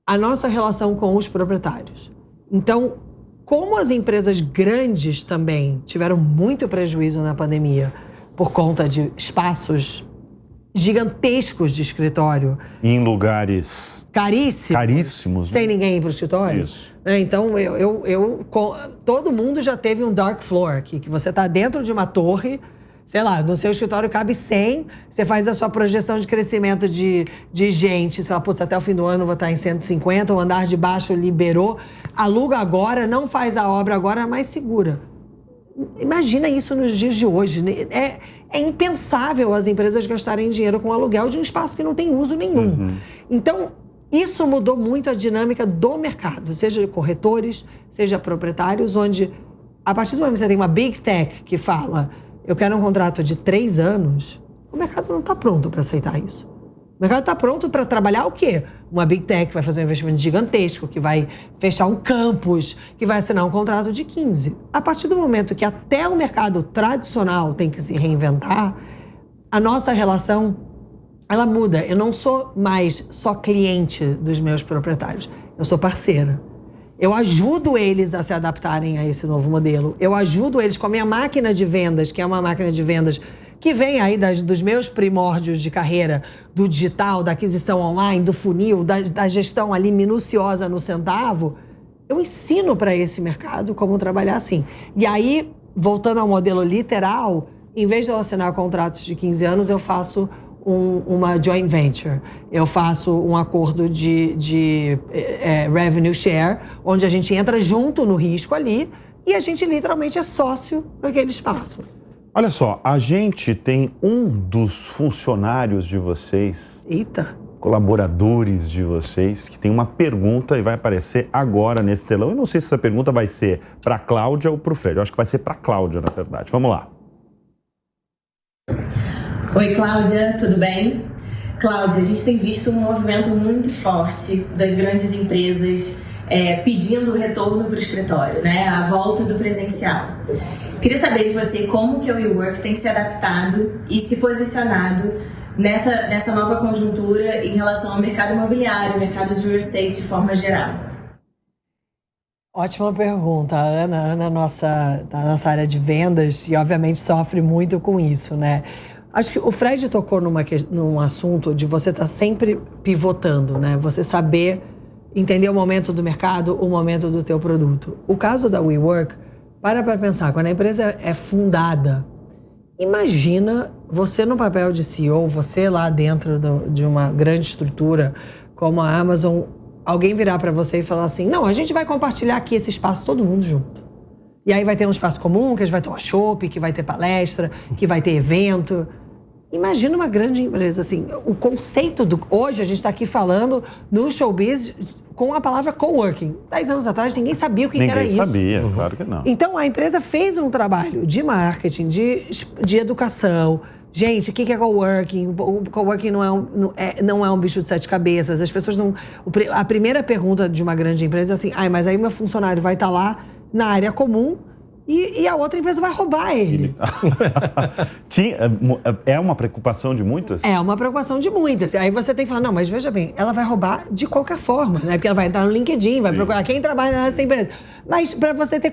A nossa relação com os proprietários. Então, como as empresas grandes também tiveram muito prejuízo na pandemia por conta de espaços gigantescos de escritório. Em lugares caríssimos, sem né? ninguém ir para o escritório. Isso. Então, todo mundo já teve um dark floor aqui, que você está dentro de uma torre, sei lá, no seu escritório cabe 100, você faz a sua projeção de crescimento de gente, você fala, putz, até o fim do ano eu vou estar em 150, o andar de baixo liberou, aluga agora, não faz a obra agora, mas segura. Imagina isso nos dias de hoje. É impensável as empresas gastarem dinheiro com aluguel de um espaço que não tem uso nenhum. Então, isso mudou muito a dinâmica do mercado, seja corretores, seja proprietários, onde, a partir do momento que você tem uma big tech que fala, eu quero um contrato de 3 anos, o mercado não está pronto para aceitar isso. O mercado está pronto para trabalhar o quê? Uma big tech que vai fazer um investimento gigantesco, que vai fechar um campus, que vai assinar um contrato de 15. A partir do momento que até o mercado tradicional tem que se reinventar, a nossa relação, ela muda. Eu não sou mais só cliente dos meus proprietários, eu sou parceira. Eu ajudo eles a se adaptarem a esse novo modelo. Eu ajudo eles com a minha máquina de vendas, que é uma máquina de vendas que vem aí dos meus primórdios de carreira, do digital, da aquisição online, do funil, da gestão ali minuciosa no centavo. Eu ensino para esse mercado como trabalhar assim. E aí, voltando ao modelo literal, em vez de eu assinar contratos de 15 anos, eu faço uma joint venture. Eu faço um acordo de revenue share, onde a gente entra junto no risco ali e a gente literalmente é sócio naquele espaço. Olha só, a gente tem um dos funcionários de vocês, colaboradores de vocês, que tem uma pergunta e vai aparecer agora nesse telão. Eu não sei se essa pergunta vai ser para a Cláudia ou para o Fred. Eu acho que vai ser para a Cláudia, na verdade. Vamos lá. Oi, Cláudia, tudo bem? Cláudia, a gente tem visto um movimento muito forte das grandes empresas pedindo o retorno para o escritório, né? A volta do presencial. Queria saber de você como que o WeWork tem se adaptado e se posicionado nessa nova conjuntura em relação ao mercado imobiliário, mercado de real estate de forma geral. Ótima pergunta. A Ana da nossa área de vendas, e obviamente sofre muito com isso, né? Acho que o Fred tocou num assunto de você estar sempre pivotando, né? Você saber entender o momento do mercado, o momento do teu produto. O caso da WeWork, para pensar, quando a empresa é fundada, imagina você no papel de CEO, você lá dentro de uma grande estrutura como a Amazon, alguém virar para você e falar assim, não, a gente vai compartilhar aqui esse espaço todo mundo junto. E aí vai ter um espaço comum, que a gente vai ter uma chopp, que vai ter palestra, que vai ter evento. Imagina uma grande empresa, assim, o conceito hoje a gente está aqui falando no showbiz com a palavra coworking. 10 anos atrás ninguém sabia o que era isso. Ninguém sabia, claro que não. Então a empresa fez um trabalho de marketing, de educação. Gente, o que é coworking? O coworking não é um bicho de 7 cabeças. As pessoas não... A primeira pergunta de uma grande empresa é assim, mas aí meu funcionário vai estar lá na área comum e a outra empresa vai roubar ele. É uma preocupação de muitas? É uma preocupação de muitas. Aí você tem que falar, não, mas veja bem, ela vai roubar de qualquer forma, né? Porque ela vai entrar no LinkedIn, vai procurar quem trabalha nessa empresa. Mas para você ter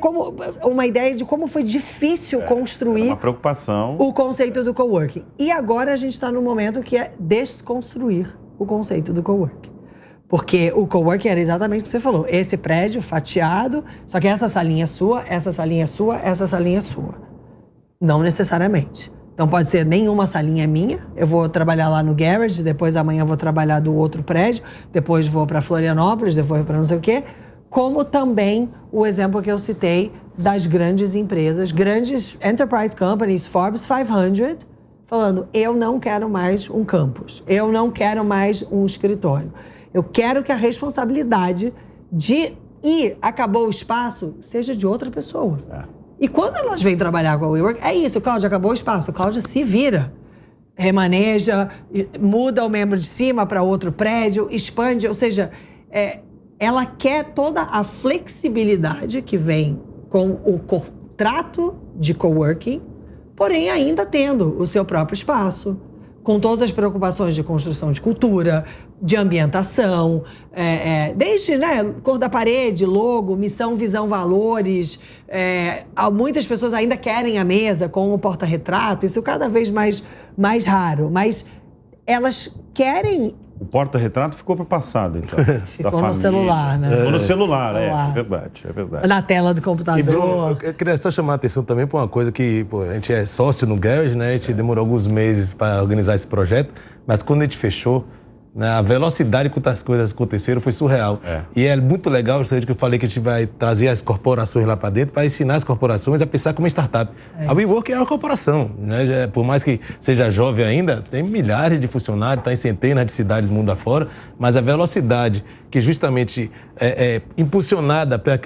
uma ideia de como foi difícil construir uma preocupação. O conceito do coworking. E agora a gente está num momento que é desconstruir o conceito do coworking. Porque o coworking era exatamente o que você falou. Esse prédio fatiado, só que essa salinha é sua, essa salinha é sua, essa salinha é sua. Não necessariamente. Então pode ser nenhuma salinha é minha, eu vou trabalhar lá no garage, depois amanhã eu vou trabalhar do outro prédio, depois vou para Florianópolis, depois para não sei o quê. Como também o exemplo que eu citei das grandes empresas, grandes enterprise companies, Forbes 500, falando, eu não quero mais um campus, eu não quero mais um escritório. Eu quero que a responsabilidade de acabou o espaço seja de outra pessoa. E quando elas vêm trabalhar com a WeWork, é isso, Cláudia, acabou o espaço. Cláudia se vira, remaneja, muda o membro de cima para outro prédio, expande, ou seja, ela quer toda a flexibilidade que vem com o contrato de coworking, porém ainda tendo o seu próprio espaço, com todas as preocupações de construção de cultura, de ambientação, desde, né, cor da parede, logo, missão, visão, valores. Muitas pessoas ainda querem a mesa com o porta-retrato, isso cada vez mais raro, mas elas querem... O porta-retrato ficou para o passado, então. Ficou no celular, né? Ficou no celular, celular. É verdade, é verdade. Na tela do computador. E, Bruno, eu queria só chamar a atenção também para uma coisa que, pô, a gente é sócio no Garage, né? A gente demorou alguns meses para organizar esse projeto, mas quando a gente fechou, né, a velocidade com que as coisas aconteceram foi surreal. E é muito legal, justamente que eu falei que a gente vai trazer as corporações lá para dentro para ensinar as corporações a pensar como startup. A WeWork é uma corporação, né? Por mais que seja jovem ainda, tem milhares de funcionários, está em centenas de cidades mundo afora, mas a velocidade que justamente é impulsionada pela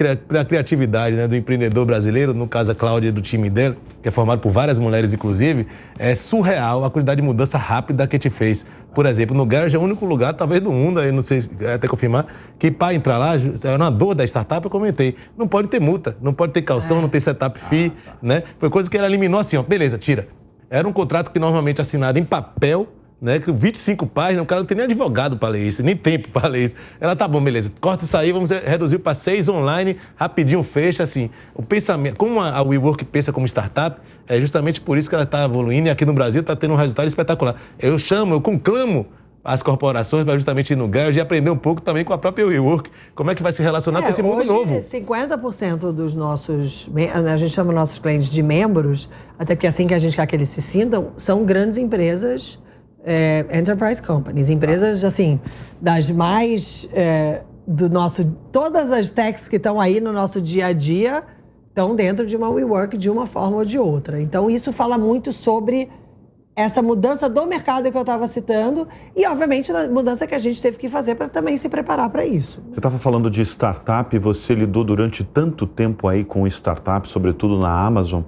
criatividade, né, do empreendedor brasileiro, no caso a Cláudia e do time dela, que é formado por várias mulheres inclusive, é surreal a quantidade de mudança rápida que a gente fez. Por exemplo, no Garage é o único lugar, talvez do mundo, aí não sei até confirmar, que para entrar lá, é uma dor da startup, eu comentei, não pode ter multa, não pode ter calção, não tem setup fee, né? Foi coisa que ela eliminou assim, ó, beleza, tira. Era um contrato que normalmente é assinado em papel, né? Que 25 páginas, o cara não tem nem advogado para ler isso, nem tempo para ler isso. Ela, tá bom, beleza, corta isso aí, vamos reduzir para 6 online, rapidinho fecha, assim. O pensamento, como a WeWork pensa como startup, é justamente por isso que ela está evoluindo e aqui no Brasil está tendo um resultado espetacular. Eu conclamo as corporações para justamente ir no Garage e aprender um pouco também com a própria WeWork, como é que vai se relacionar com esse mundo novo. 50% dos nossos, a gente chama nossos clientes de membros, até porque assim que a gente quer que eles se sintam, são grandes empresas, enterprise companies, empresas assim, das mais do nosso, todas as techs que estão aí no nosso dia a dia estão dentro de uma WeWork de uma forma ou de outra. Então isso fala muito sobre essa mudança do mercado que eu estava citando e, obviamente, a mudança que a gente teve que fazer para também se preparar para isso. Você estava falando de startup, você lidou durante tanto tempo aí com startup, sobretudo na Amazon.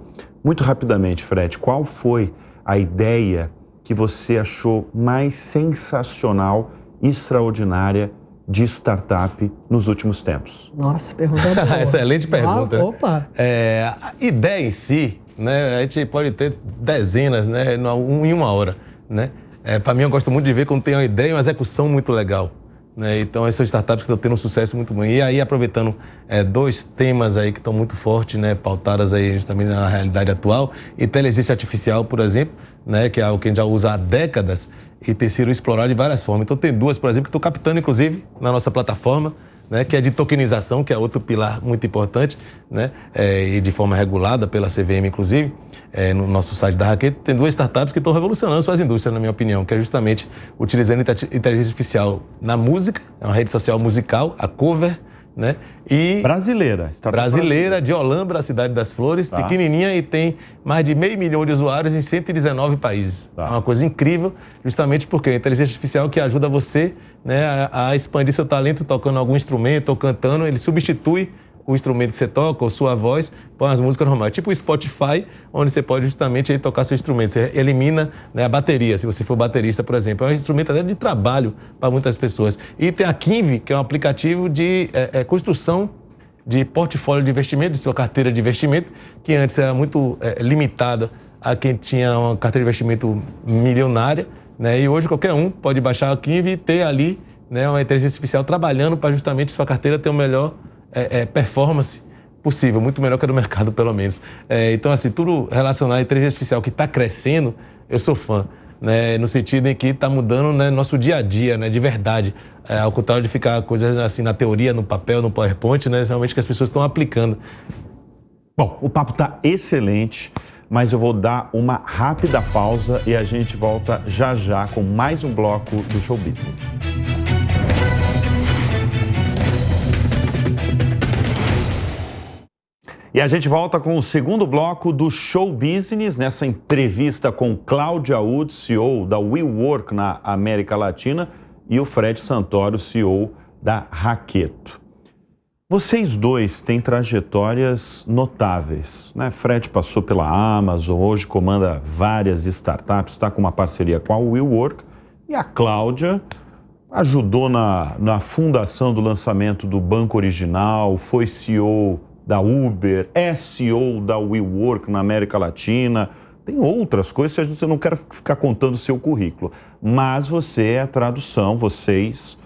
Muito rapidamente, Fred, qual foi a ideia que você achou mais sensacional, extraordinária de startup nos últimos tempos? Nossa, pergunta boa. Excelente pergunta. Opa! A ideia em si, né, a gente pode ter dezenas, né, em uma hora, né? Para mim, eu gosto muito de ver quando tem uma ideia e uma execução muito legal, né? Então, essas startups que estão tendo um sucesso muito bom. E aí, aproveitando dois temas aí que estão muito fortes, né, pautadas aí justamente na realidade atual, inteligência artificial, por exemplo, né, que é algo que a gente já usa há décadas e tem sido explorado de várias formas. Então, tem duas, por exemplo, que estou captando, inclusive, na nossa plataforma, né, que é de tokenização, que é outro pilar muito importante, né, e de forma regulada pela CVM, inclusive, no nosso site da Raquete. Tem duas startups que estão revolucionando suas indústrias, na minha opinião, que é justamente utilizando inteligência artificial na música, é uma rede social musical, a Cover, né, e... Brasileira. Brasileira, de Olambra, a cidade das flores, pequenininha e tem mais de 500 mil de usuários em 119 países. É uma coisa incrível, justamente porque a inteligência artificial que ajuda você, né, a expandir seu talento tocando algum instrumento ou cantando, ele substitui o instrumento que você toca ou sua voz por as músicas normais. Tipo o Spotify, onde você pode justamente aí tocar seu instrumento. Você elimina, né, a bateria, se você for baterista, por exemplo. É um instrumento até de trabalho para muitas pessoas. E tem a Kinvi, que é um aplicativo de construção de portfólio de investimento, de sua carteira de investimento, que antes era muito limitada a quem tinha uma carteira de investimento milionária, né? E hoje qualquer um pode baixar a Kinvi e ter ali, né, uma inteligência artificial trabalhando para justamente sua carteira ter o melhor performance possível, muito melhor que a do mercado, pelo menos. Então, assim, tudo relacionado à inteligência artificial que está crescendo, eu sou fã, né, no sentido em que está mudando, né, nosso dia a dia, né, de verdade. Ao contrário de ficar coisas assim na teoria, no papel, no PowerPoint, né, realmente que as pessoas estão aplicando. Bom, o papo está excelente, mas eu vou dar uma rápida pausa e a gente volta já já com mais um bloco do Show Business. E a gente volta com o segundo bloco do Show Business, nessa entrevista com Cláudia Wood, CEO da WeWork na América Latina, e o Fred Santoro, CEO da Raqueto. Vocês dois têm trajetórias notáveis, né? Fred passou pela Amazon, hoje comanda várias startups, está com uma parceria com a WeWork, e a Cláudia ajudou na fundação do lançamento do Banco Original, foi CEO da Uber, é CEO da WeWork na América Latina, Tem outras coisas, você não quer ficar contando o seu currículo. Mas você é a tradução, vocês,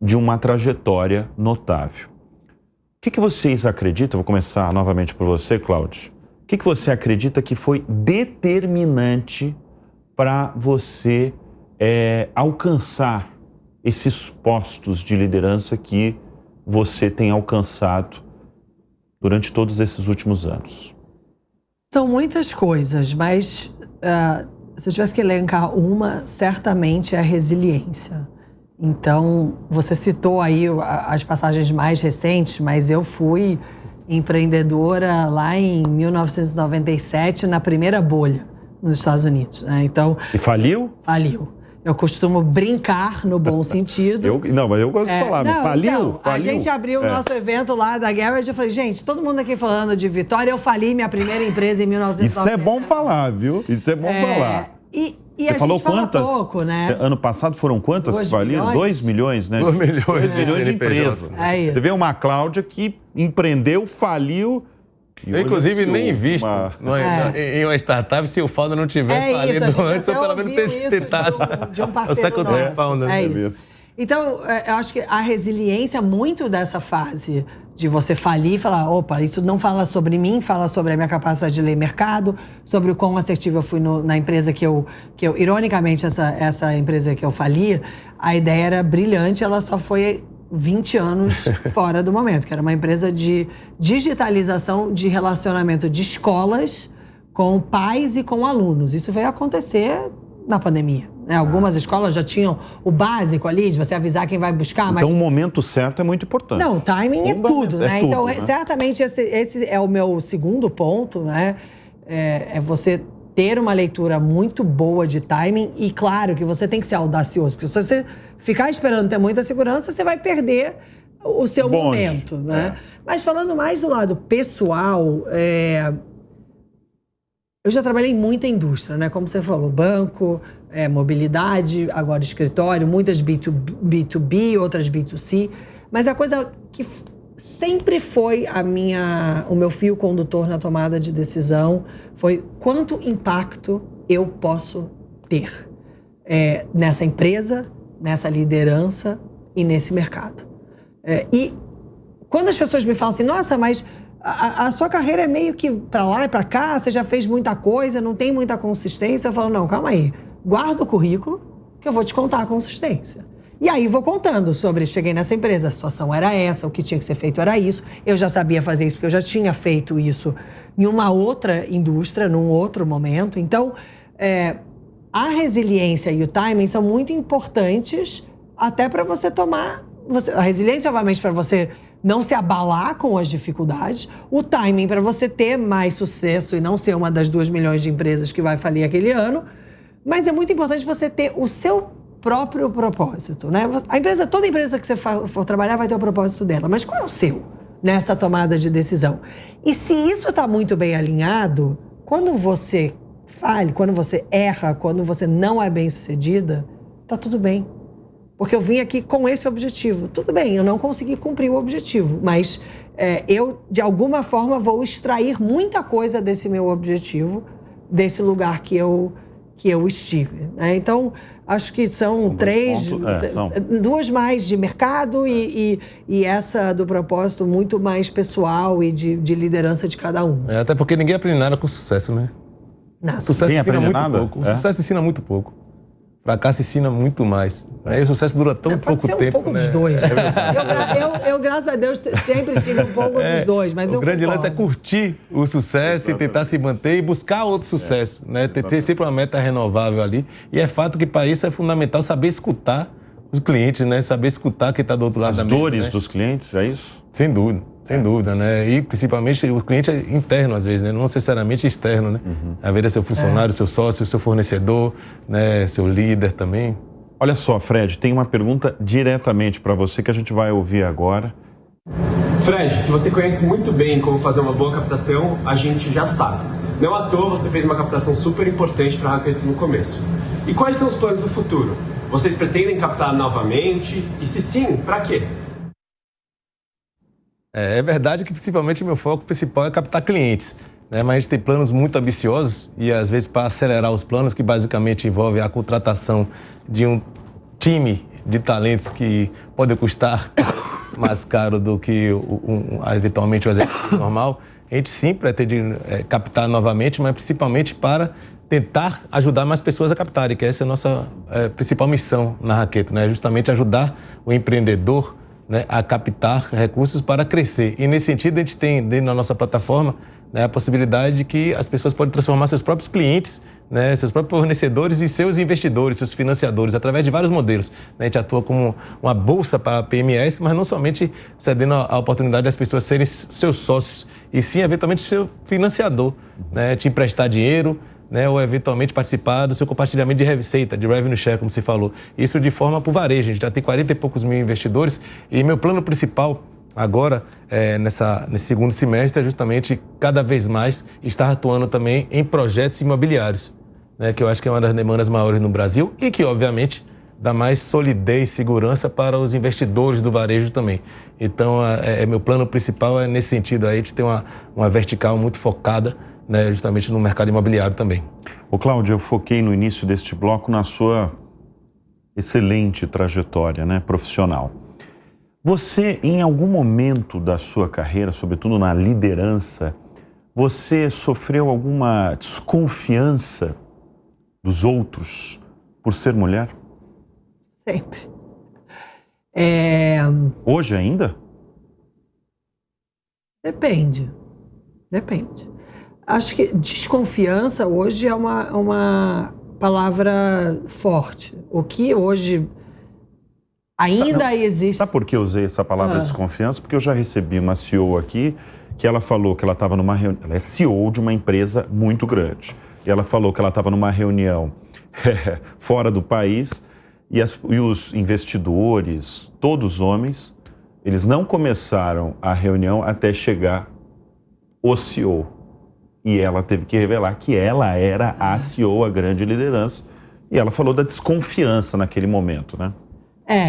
de uma trajetória notável. O que vocês acreditam? Vou começar novamente por você, Cláudio. O que você acredita que foi determinante para você alcançar esses postos de liderança que você tem alcançado durante todos esses últimos anos? São muitas coisas, mas se eu tivesse que elencar uma, certamente é a resiliência. Então, você citou aí as passagens mais recentes, mas eu fui empreendedora lá em 1997, na primeira bolha nos Estados Unidos, né? Então, e faliu? Faliu. Eu costumo brincar no bom sentido. Mas eu gosto de falar, mas faliu? Então, faliu? A gente abriu o nosso evento lá da Garage, eu falei, gente, todo mundo aqui falando de vitória, eu fali minha primeira empresa em 1997. Isso é bom falar, viu? Isso é bom falar. E você a falou gente fala quantas? Pouco, né? Ano passado foram quantas que faliram? 2 milhões, né? 2 milhões 2 milhões de empresas. É isso. Você vê uma Cláudia que empreendeu, faliu. Eu, inclusive, nem visto em uma startup se o founder não tiver falido antes, ou pelo menos ter tentado. De um parceiro nosso. Founder. É isso. Então, eu acho que a resiliência, muito dessa fase de você falir e falar, opa, isso não fala sobre mim, fala sobre a minha capacidade de ler mercado, sobre o quão assertivo eu fui na empresa que eu ironicamente, essa empresa que eu fali, a ideia era brilhante, ela só foi 20 anos fora do momento, que era uma empresa de digitalização de relacionamento de escolas com pais e com alunos. Isso veio acontecer na pandemia. Algumas escolas já tinham o básico ali, de você avisar quem vai buscar. Então, o momento certo é muito importante. Não, o timing é tudo, né? Tudo, então, né? Certamente, esse é o meu segundo ponto, né? É você ter uma leitura muito boa de timing e, claro, que você tem que ser audacioso, porque se você ficar esperando ter muita segurança, você vai perder o seu momento, né? Mas falando mais do lado pessoal, eu já trabalhei em muita indústria, né? Como você falou, banco, mobilidade, agora escritório, muitas B2B, outras B2C. Mas a coisa que sempre foi o meu fio condutor na tomada de decisão foi quanto impacto eu posso ter nessa empresa, nessa liderança e nesse mercado. E quando as pessoas me falam assim, nossa, mas a sua carreira é meio que para lá e para cá, você já fez muita coisa, não tem muita consistência. Eu falo, não, calma aí. Guarda o currículo que eu vou te contar a consistência. E aí vou contando sobre, cheguei nessa empresa, a situação era essa, o que tinha que ser feito era isso. Eu já sabia fazer isso porque eu já tinha feito isso em uma outra indústria, num outro momento. Então, a resiliência e o timing são muito importantes até para você tomar... A resiliência, obviamente, para você não se abalar com as dificuldades. O timing para você ter mais sucesso e não ser uma das 2 milhões de empresas que vai falir aquele ano. Mas é muito importante você ter o seu próprio propósito, né? Toda empresa que você for trabalhar vai ter o propósito dela. Mas qual é o seu nessa tomada de decisão? E se isso está muito bem alinhado, quando você falha, quando você erra, quando você não é bem-sucedida, tá tudo bem. Porque eu vim aqui com esse objetivo. Tudo bem, eu não consegui cumprir o objetivo, mas eu, de alguma forma, vou extrair muita coisa desse meu objetivo, desse lugar que eu estive, né? Então, acho que são 3, 2 mais de mercado e essa do propósito muito mais pessoal e de liderança de cada um. Até porque ninguém aprende nada com sucesso, né? Nada. Sucesso ensina muito pouco. O sucesso ensina muito pouco. Fracasso ensina muito mais. E o sucesso dura tão pouco tempo. Um pouco dos dois. Eu, graças a Deus, sempre tive um pouco dos dois, mas o grande lance é curtir o sucesso e tentar se manter e buscar outro sucesso, né? Ter sempre uma meta renovável ali. E é fato que para isso é fundamental saber escutar os clientes, né? Saber escutar quem está do outro lado da mesa. As dores dos clientes, é isso? Sem dúvida. Sem dúvida, né? E principalmente o cliente é interno, às vezes, né? Não necessariamente externo, né? Às vezes é seu funcionário, seu sócio, seu fornecedor, né? Seu líder também. Olha só, Fred, tem uma pergunta diretamente para você que a gente vai ouvir agora. Fred, que você conhece muito bem como fazer uma boa captação, a gente já sabe. Não à toa você fez uma captação super importante para a Hackathon no começo. E quais são os planos do futuro? Vocês pretendem captar novamente? E se sim, para quê? É verdade que principalmente o meu foco principal é captar clientes. né? Mas a gente tem planos muito ambiciosos e, às vezes, para acelerar os planos, que basicamente envolve a contratação de um time de talentos que pode custar mais caro do que eventualmente o executivo normal, a gente sim pretende captar novamente, mas principalmente para tentar ajudar mais pessoas a captarem, que essa é a nossa principal missão na Raqueto, né? Justamente ajudar o empreendedor, né, a captar recursos para crescer. E nesse sentido a gente tem dentro da nossa plataforma, né, a possibilidade de que as pessoas podem transformar seus próprios clientes, né, seus próprios fornecedores e seus investidores, seus financiadores, através de vários modelos. A gente atua como uma bolsa para a PMS, mas não somente cedendo a oportunidade das pessoas serem seus sócios, e sim, eventualmente, seu financiador, né, te emprestar dinheiro, né, ou eventualmente participar do seu compartilhamento de receita, de revenue share, como você falou. Isso de forma para o varejo. A gente já tem 40 e poucos mil investidores e meu plano principal agora, nesse segundo semestre, é justamente cada vez mais estar atuando também em projetos imobiliários, né, que eu acho que é uma das demandas maiores no Brasil e que, obviamente, dá mais solidez e segurança para os investidores do varejo também. Então, meu plano principal é nesse sentido. Aí a gente tem uma vertical muito focada, né, justamente no mercado imobiliário também. Ô Cláudio, eu foquei no início deste bloco na sua excelente trajetória, né, profissional. Você, em algum momento da sua carreira, sobretudo na liderança, você sofreu alguma desconfiança dos outros por ser mulher? Sempre. Hoje ainda? Depende. Acho que desconfiança hoje é uma palavra forte. O que hoje ainda existe... Sabe por que eu usei essa palavra desconfiança? Porque eu já recebi uma CEO aqui que ela falou que ela estava numa reunião... Ela é CEO de uma empresa muito grande. E ela falou que ela estava numa reunião fora do país e os investidores, todos homens, eles não começaram a reunião até chegar o CEO. E ela teve que revelar que ela era a CEO, a grande liderança. E ela falou da desconfiança naquele momento, né?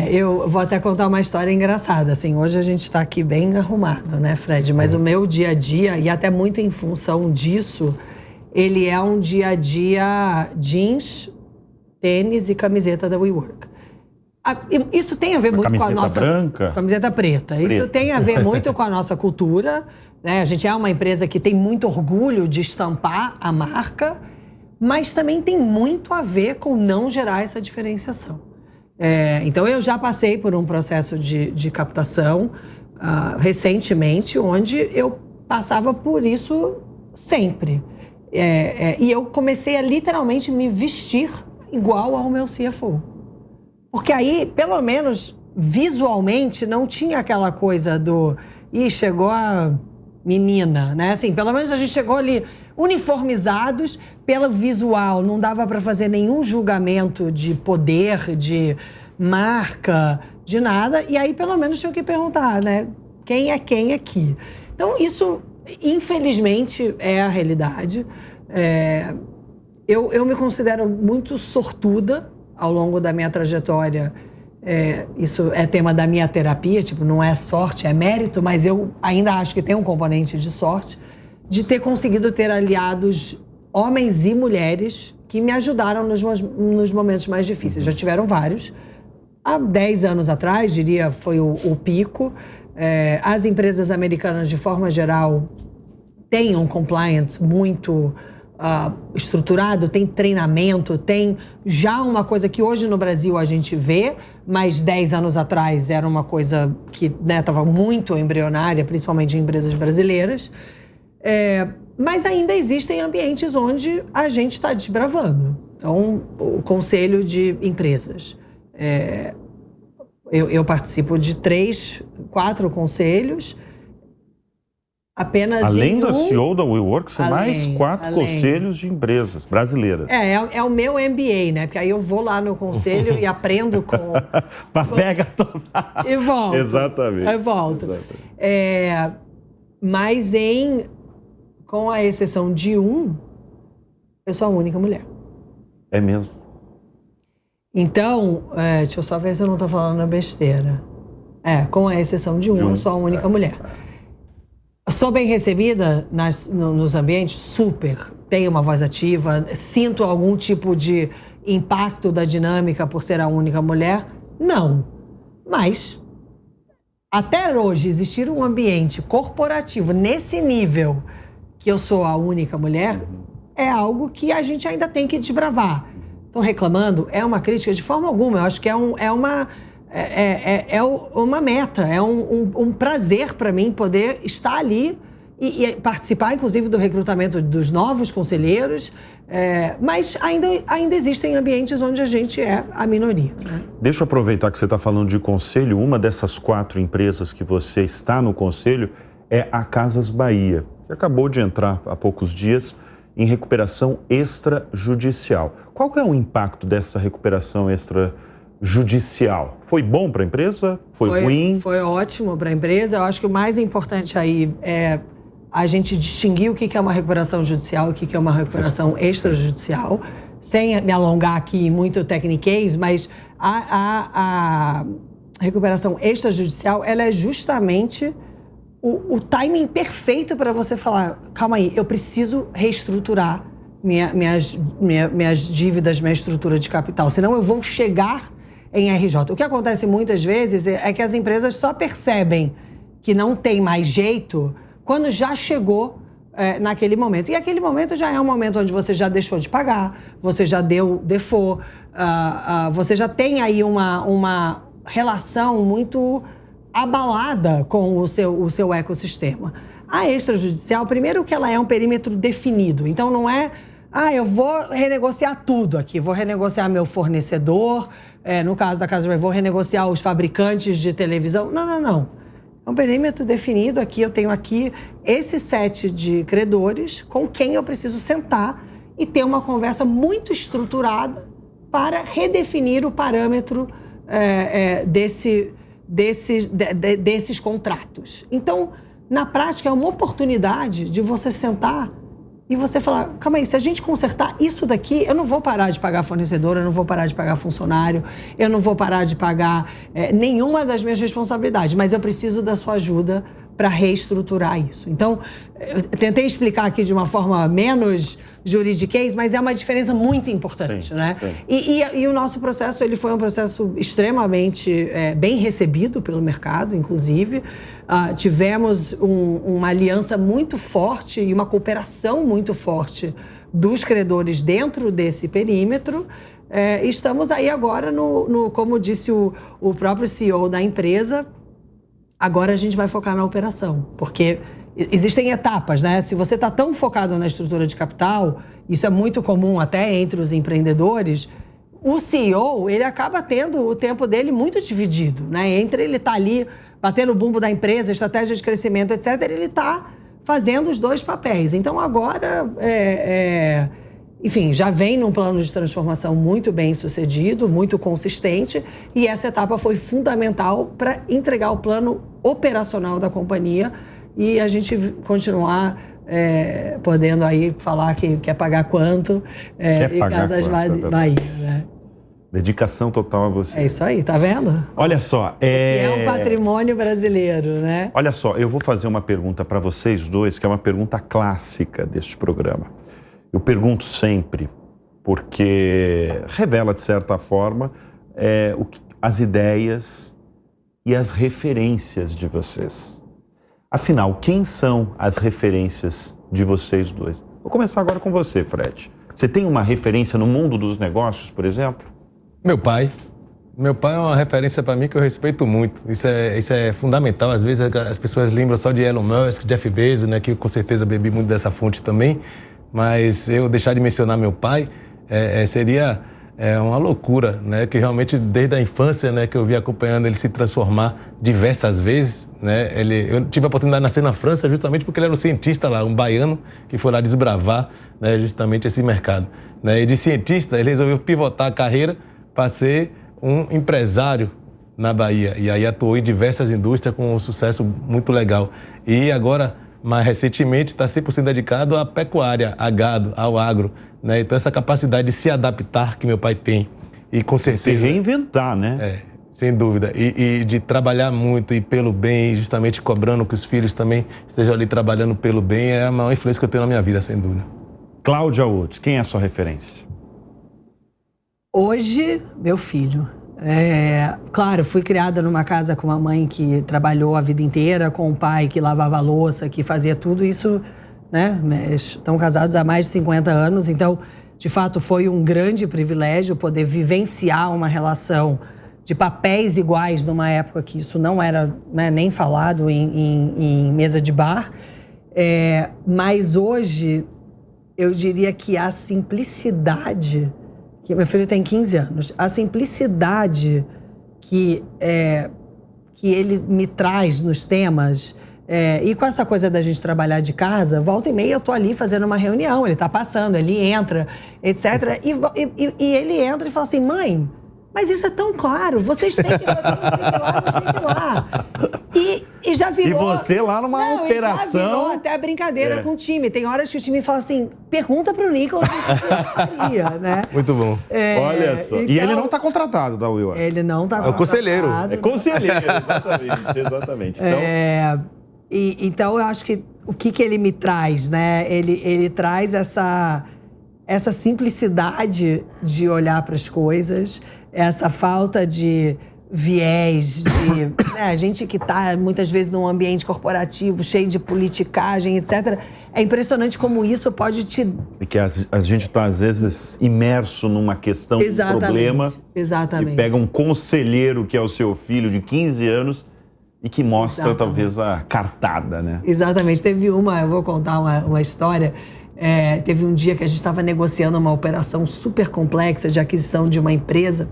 Eu vou até contar uma história engraçada. Assim, hoje a gente está aqui bem arrumado, né, Fred? Mas o meu dia a dia, e até muito em função disso, ele é um dia a dia jeans, tênis e camiseta da WeWork. Isso tem a ver muito com a nossa... Camiseta branca? Camiseta preta. Isso tem a ver muito com a nossa cultura, né? A gente é uma empresa que tem muito orgulho de estampar a marca, mas também tem muito a ver com não gerar essa diferenciação. Então, eu já passei por um processo de captação recentemente, onde eu passava por isso sempre. E eu comecei a literalmente me vestir igual ao meu CFO. Porque aí, pelo menos visualmente, não tinha aquela coisa do... chegou a menina, né? Assim, pelo menos a gente chegou ali uniformizados pelo visual. Não dava para fazer nenhum julgamento de poder, de marca, de nada. E aí, pelo menos, tinha que perguntar, né? Quem é quem aqui? Então, isso, infelizmente, é a realidade. Eu me considero muito sortuda ao longo da minha trajetória. Isso é tema da minha terapia, tipo, não é sorte, é mérito, mas eu ainda acho que tem um componente de sorte, de ter conseguido ter aliados, homens e mulheres, que me ajudaram nos momentos mais difíceis. Já tiveram vários. Há 10 anos atrás, diria, foi o pico. As empresas americanas, de forma geral, têm um compliance muito estruturado, tem treinamento, tem já uma coisa que hoje no Brasil a gente vê, mas 10 anos atrás era uma coisa que estava muito embrionária, principalmente em empresas brasileiras. Mas ainda existem ambientes onde a gente está desbravando. Então, o conselho de empresas. Eu participo de 3, 4 conselhos. Apenas além da CEO da WeWork, são mais 4 conselhos de empresas brasileiras. É o meu MBA, né? Porque aí eu vou lá no conselho e aprendo com... Pega toda... E volto. Exatamente. Eu volto. Mas com a exceção de eu sou a única mulher. É mesmo? Então, deixa eu só ver se eu não estou falando besteira. Com a exceção de eu sou a única mulher. Sou bem recebida nos ambientes? Super. Tenho uma voz ativa, sinto algum tipo de impacto da dinâmica por ser a única mulher? Não. Mas, até hoje, existir um ambiente corporativo nesse nível que eu sou a única mulher é algo que a gente ainda tem que desbravar. Estão reclamando? É uma crítica de forma alguma. Eu acho que é uma meta, é um prazer para mim poder estar ali e participar, inclusive, do recrutamento dos novos conselheiros, mas ainda existem ambientes onde a gente é a minoria. Né? Deixa eu aproveitar que você está falando de conselho. Uma dessas 4 empresas que você está no conselho é a Casas Bahia, que acabou de entrar há poucos dias em recuperação extrajudicial. Qual que é o impacto dessa recuperação extrajudicial? Foi bom para a empresa? Foi ruim? Foi ótimo para a empresa. Eu acho que o mais importante aí é a gente distinguir o que é uma recuperação judicial e o que é uma recuperação extrajudicial, sem me alongar aqui muito tecniquez, mas a recuperação extrajudicial, ela é justamente o timing perfeito para você falar, calma aí, eu preciso reestruturar minhas dívidas, minha estrutura de capital, senão eu vou chegar em RJ. O que acontece muitas vezes é que as empresas só percebem que não tem mais jeito quando já chegou naquele momento. E aquele momento já é um momento onde você já deixou de pagar, você já deu default, você já tem aí uma relação muito abalada com o seu ecossistema. A extrajudicial, primeiro que ela é um perímetro definido, então não é, eu vou renegociar tudo aqui, vou renegociar meu fornecedor, no caso da Casa Bahia, vou renegociar os fabricantes de televisão. Não. É um perímetro definido aqui, eu tenho aqui esse set de credores com quem eu preciso sentar e ter uma conversa muito estruturada para redefinir o parâmetro desses contratos. Então, na prática, é uma oportunidade de você sentar e você falar, calma aí, se a gente consertar isso daqui, eu não vou parar de pagar fornecedor, eu não vou parar de pagar funcionário, eu não vou parar de pagar nenhuma das minhas responsabilidades, mas eu preciso da sua ajuda para reestruturar isso. Então, eu tentei explicar aqui de uma forma menos juridiquês, mas é uma diferença muito importante, né? Sim. E o nosso processo, ele foi um processo extremamente bem recebido pelo mercado, inclusive. Tivemos uma aliança muito forte e uma cooperação muito forte dos credores dentro desse perímetro. Estamos aí agora, como disse o próprio CEO da empresa, agora a gente vai focar na operação, porque existem etapas, né? Se você está tão focado na estrutura de capital, isso é muito comum até entre os empreendedores, o CEO, ele acaba tendo o tempo dele muito dividido, né? Entre ele estar ali batendo o bumbo da empresa, estratégia de crescimento, etc., ele está fazendo os 2 papéis. Então, agora, enfim, já vem num plano de transformação muito bem sucedido, muito consistente, e essa etapa foi fundamental para entregar o plano operacional da companhia e a gente continuar podendo aí falar que quer pagar quanto e Casas Bahia, né? Dedicação total a você. É isso aí, tá vendo? Olha só, Que é um patrimônio brasileiro, né? Olha só, eu vou fazer uma pergunta para vocês dois, que é uma pergunta clássica deste programa. Eu pergunto sempre, porque revela, de certa forma, as ideias e as referências de vocês. Afinal, quem são as referências de vocês dois? Vou começar agora com você, Fred. Você tem uma referência no mundo dos negócios, por exemplo? Meu pai. Meu pai é uma referência para mim que eu respeito muito. Isso é fundamental. Às vezes as pessoas lembram só de Elon Musk, Jeff Bezos, né, que eu com certeza bebi muito dessa fonte também. Mas eu deixar de mencionar meu pai seria uma loucura, né? Que realmente desde a infância, né, que eu vi acompanhando ele se transformar diversas vezes, né? Eu tive a oportunidade de nascer na França justamente porque ele era um cientista lá, um baiano que foi lá desbravar, né, justamente esse mercado, né? E de cientista ele resolveu pivotar a carreira para ser um empresário na Bahia e aí atuou em diversas indústrias com um sucesso muito legal. E agora, mais recentemente, está 100% dedicado à pecuária, a gado, ao agro, né? Então essa capacidade de se adaptar que meu pai tem e com certeza... Se reinventar, né? Sem dúvida. E de trabalhar muito e pelo bem, justamente cobrando que os filhos também estejam ali trabalhando pelo bem, é a maior influência que eu tenho na minha vida, sem dúvida. Cláudia Woods, quem é a sua referência? Hoje, meu filho. Claro, fui criada numa casa com uma mãe que trabalhou a vida inteira, com um pai que lavava a louça, que fazia tudo isso, né? Estão casados há mais de 50 anos, então, de fato, foi um grande privilégio poder vivenciar uma relação de papéis iguais numa época que isso não era, né, nem falado em mesa de bar. Mas hoje, eu diria que a simplicidade... que meu filho tem 15 anos, a simplicidade que ele me traz nos temas, e com essa coisa da gente trabalhar de casa, volta e meia eu tô ali fazendo uma reunião, ele tá passando, ele entra, etc. E ele entra e fala assim, mãe, mas isso é tão claro, vocês têm que fazer não sei o que lá. E já virou... E você lá numa operação... Já virou até a brincadeira com o time. Tem horas que o time fala assim, pergunta pro Nicolas o que você faria, né? Muito bom. Olha só. Então, e ele não está contratado da WeWork. Ele não está contratado. É o conselheiro. É conselheiro, exatamente. Então, então, eu acho que o que ele me traz, né? Ele traz essa simplicidade de olhar para as coisas, essa falta de viés, né, a gente que está muitas vezes num ambiente corporativo cheio de politicagem, etc. É impressionante como isso pode te... E que a gente está, às vezes, imerso numa questão, um problema. Exatamente. E pega um conselheiro que é o seu filho de 15 anos e que mostra, talvez, a cartada, né? Exatamente. Teve eu vou contar uma história. Teve um dia que a gente estava negociando uma operação super complexa de aquisição de uma empresa.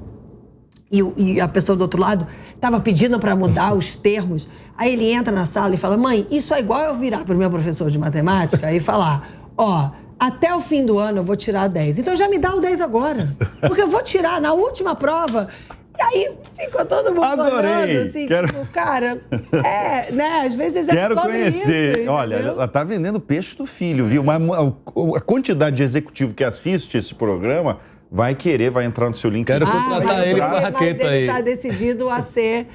E a pessoa do outro lado estava pedindo para mudar os termos. Aí ele entra na sala e fala, mãe, isso é igual eu virar para o meu professor de matemática e falar, até o fim do ano eu vou tirar 10. Então já me dá o 10 agora. Porque eu vou tirar na última prova. E aí ficou todo mundo adorei. Olhando, assim, tipo, cara, né? Às vezes Quero sobre conhecer. isso, olha, ela tá vendendo peixe do filho, viu? Mas a quantidade de executivo que assiste esse programa vai entrar no seu link. Quero contratar ele para raqueta aí. Ele está decidido a ser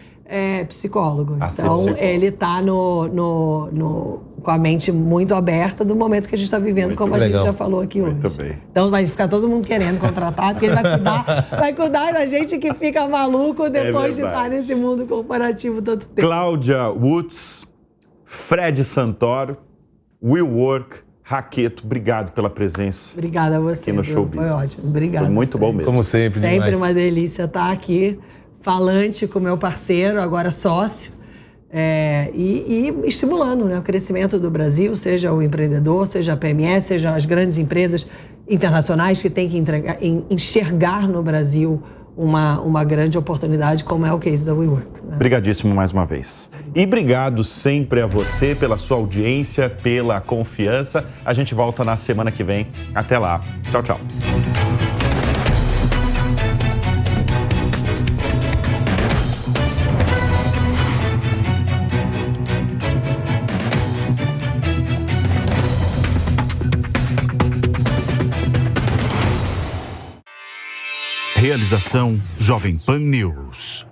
psicólogo. Então, ele está com a mente muito aberta do momento que a gente está vivendo, muito como legal. A gente já falou aqui hoje. Muito bem. Então, vai ficar todo mundo querendo contratar, porque ele vai cuidar da gente que fica maluco depois de estar nesse mundo corporativo tanto tempo. Cláudia Woods, Fred Santoro, WeWork, Raqueto, obrigado pela presença. Obrigada a você. Aqui no Show Foi Business. ótimo. Obrigada. Foi muito bom mesmo. Como sempre. Sempre demais. uma delícia estar aqui, falante com meu parceiro, agora sócio, e estimulando, né, o crescimento do Brasil, seja o empreendedor, seja a PME, seja as grandes empresas internacionais que têm que enxergar no Brasil uma grande oportunidade, como é o case da WeWork. Né? Obrigadíssimo mais uma vez. E obrigado sempre a você pela sua audiência, pela confiança. A gente volta na semana que vem. Até lá. Tchau, tchau. Realização Jovem Pan News.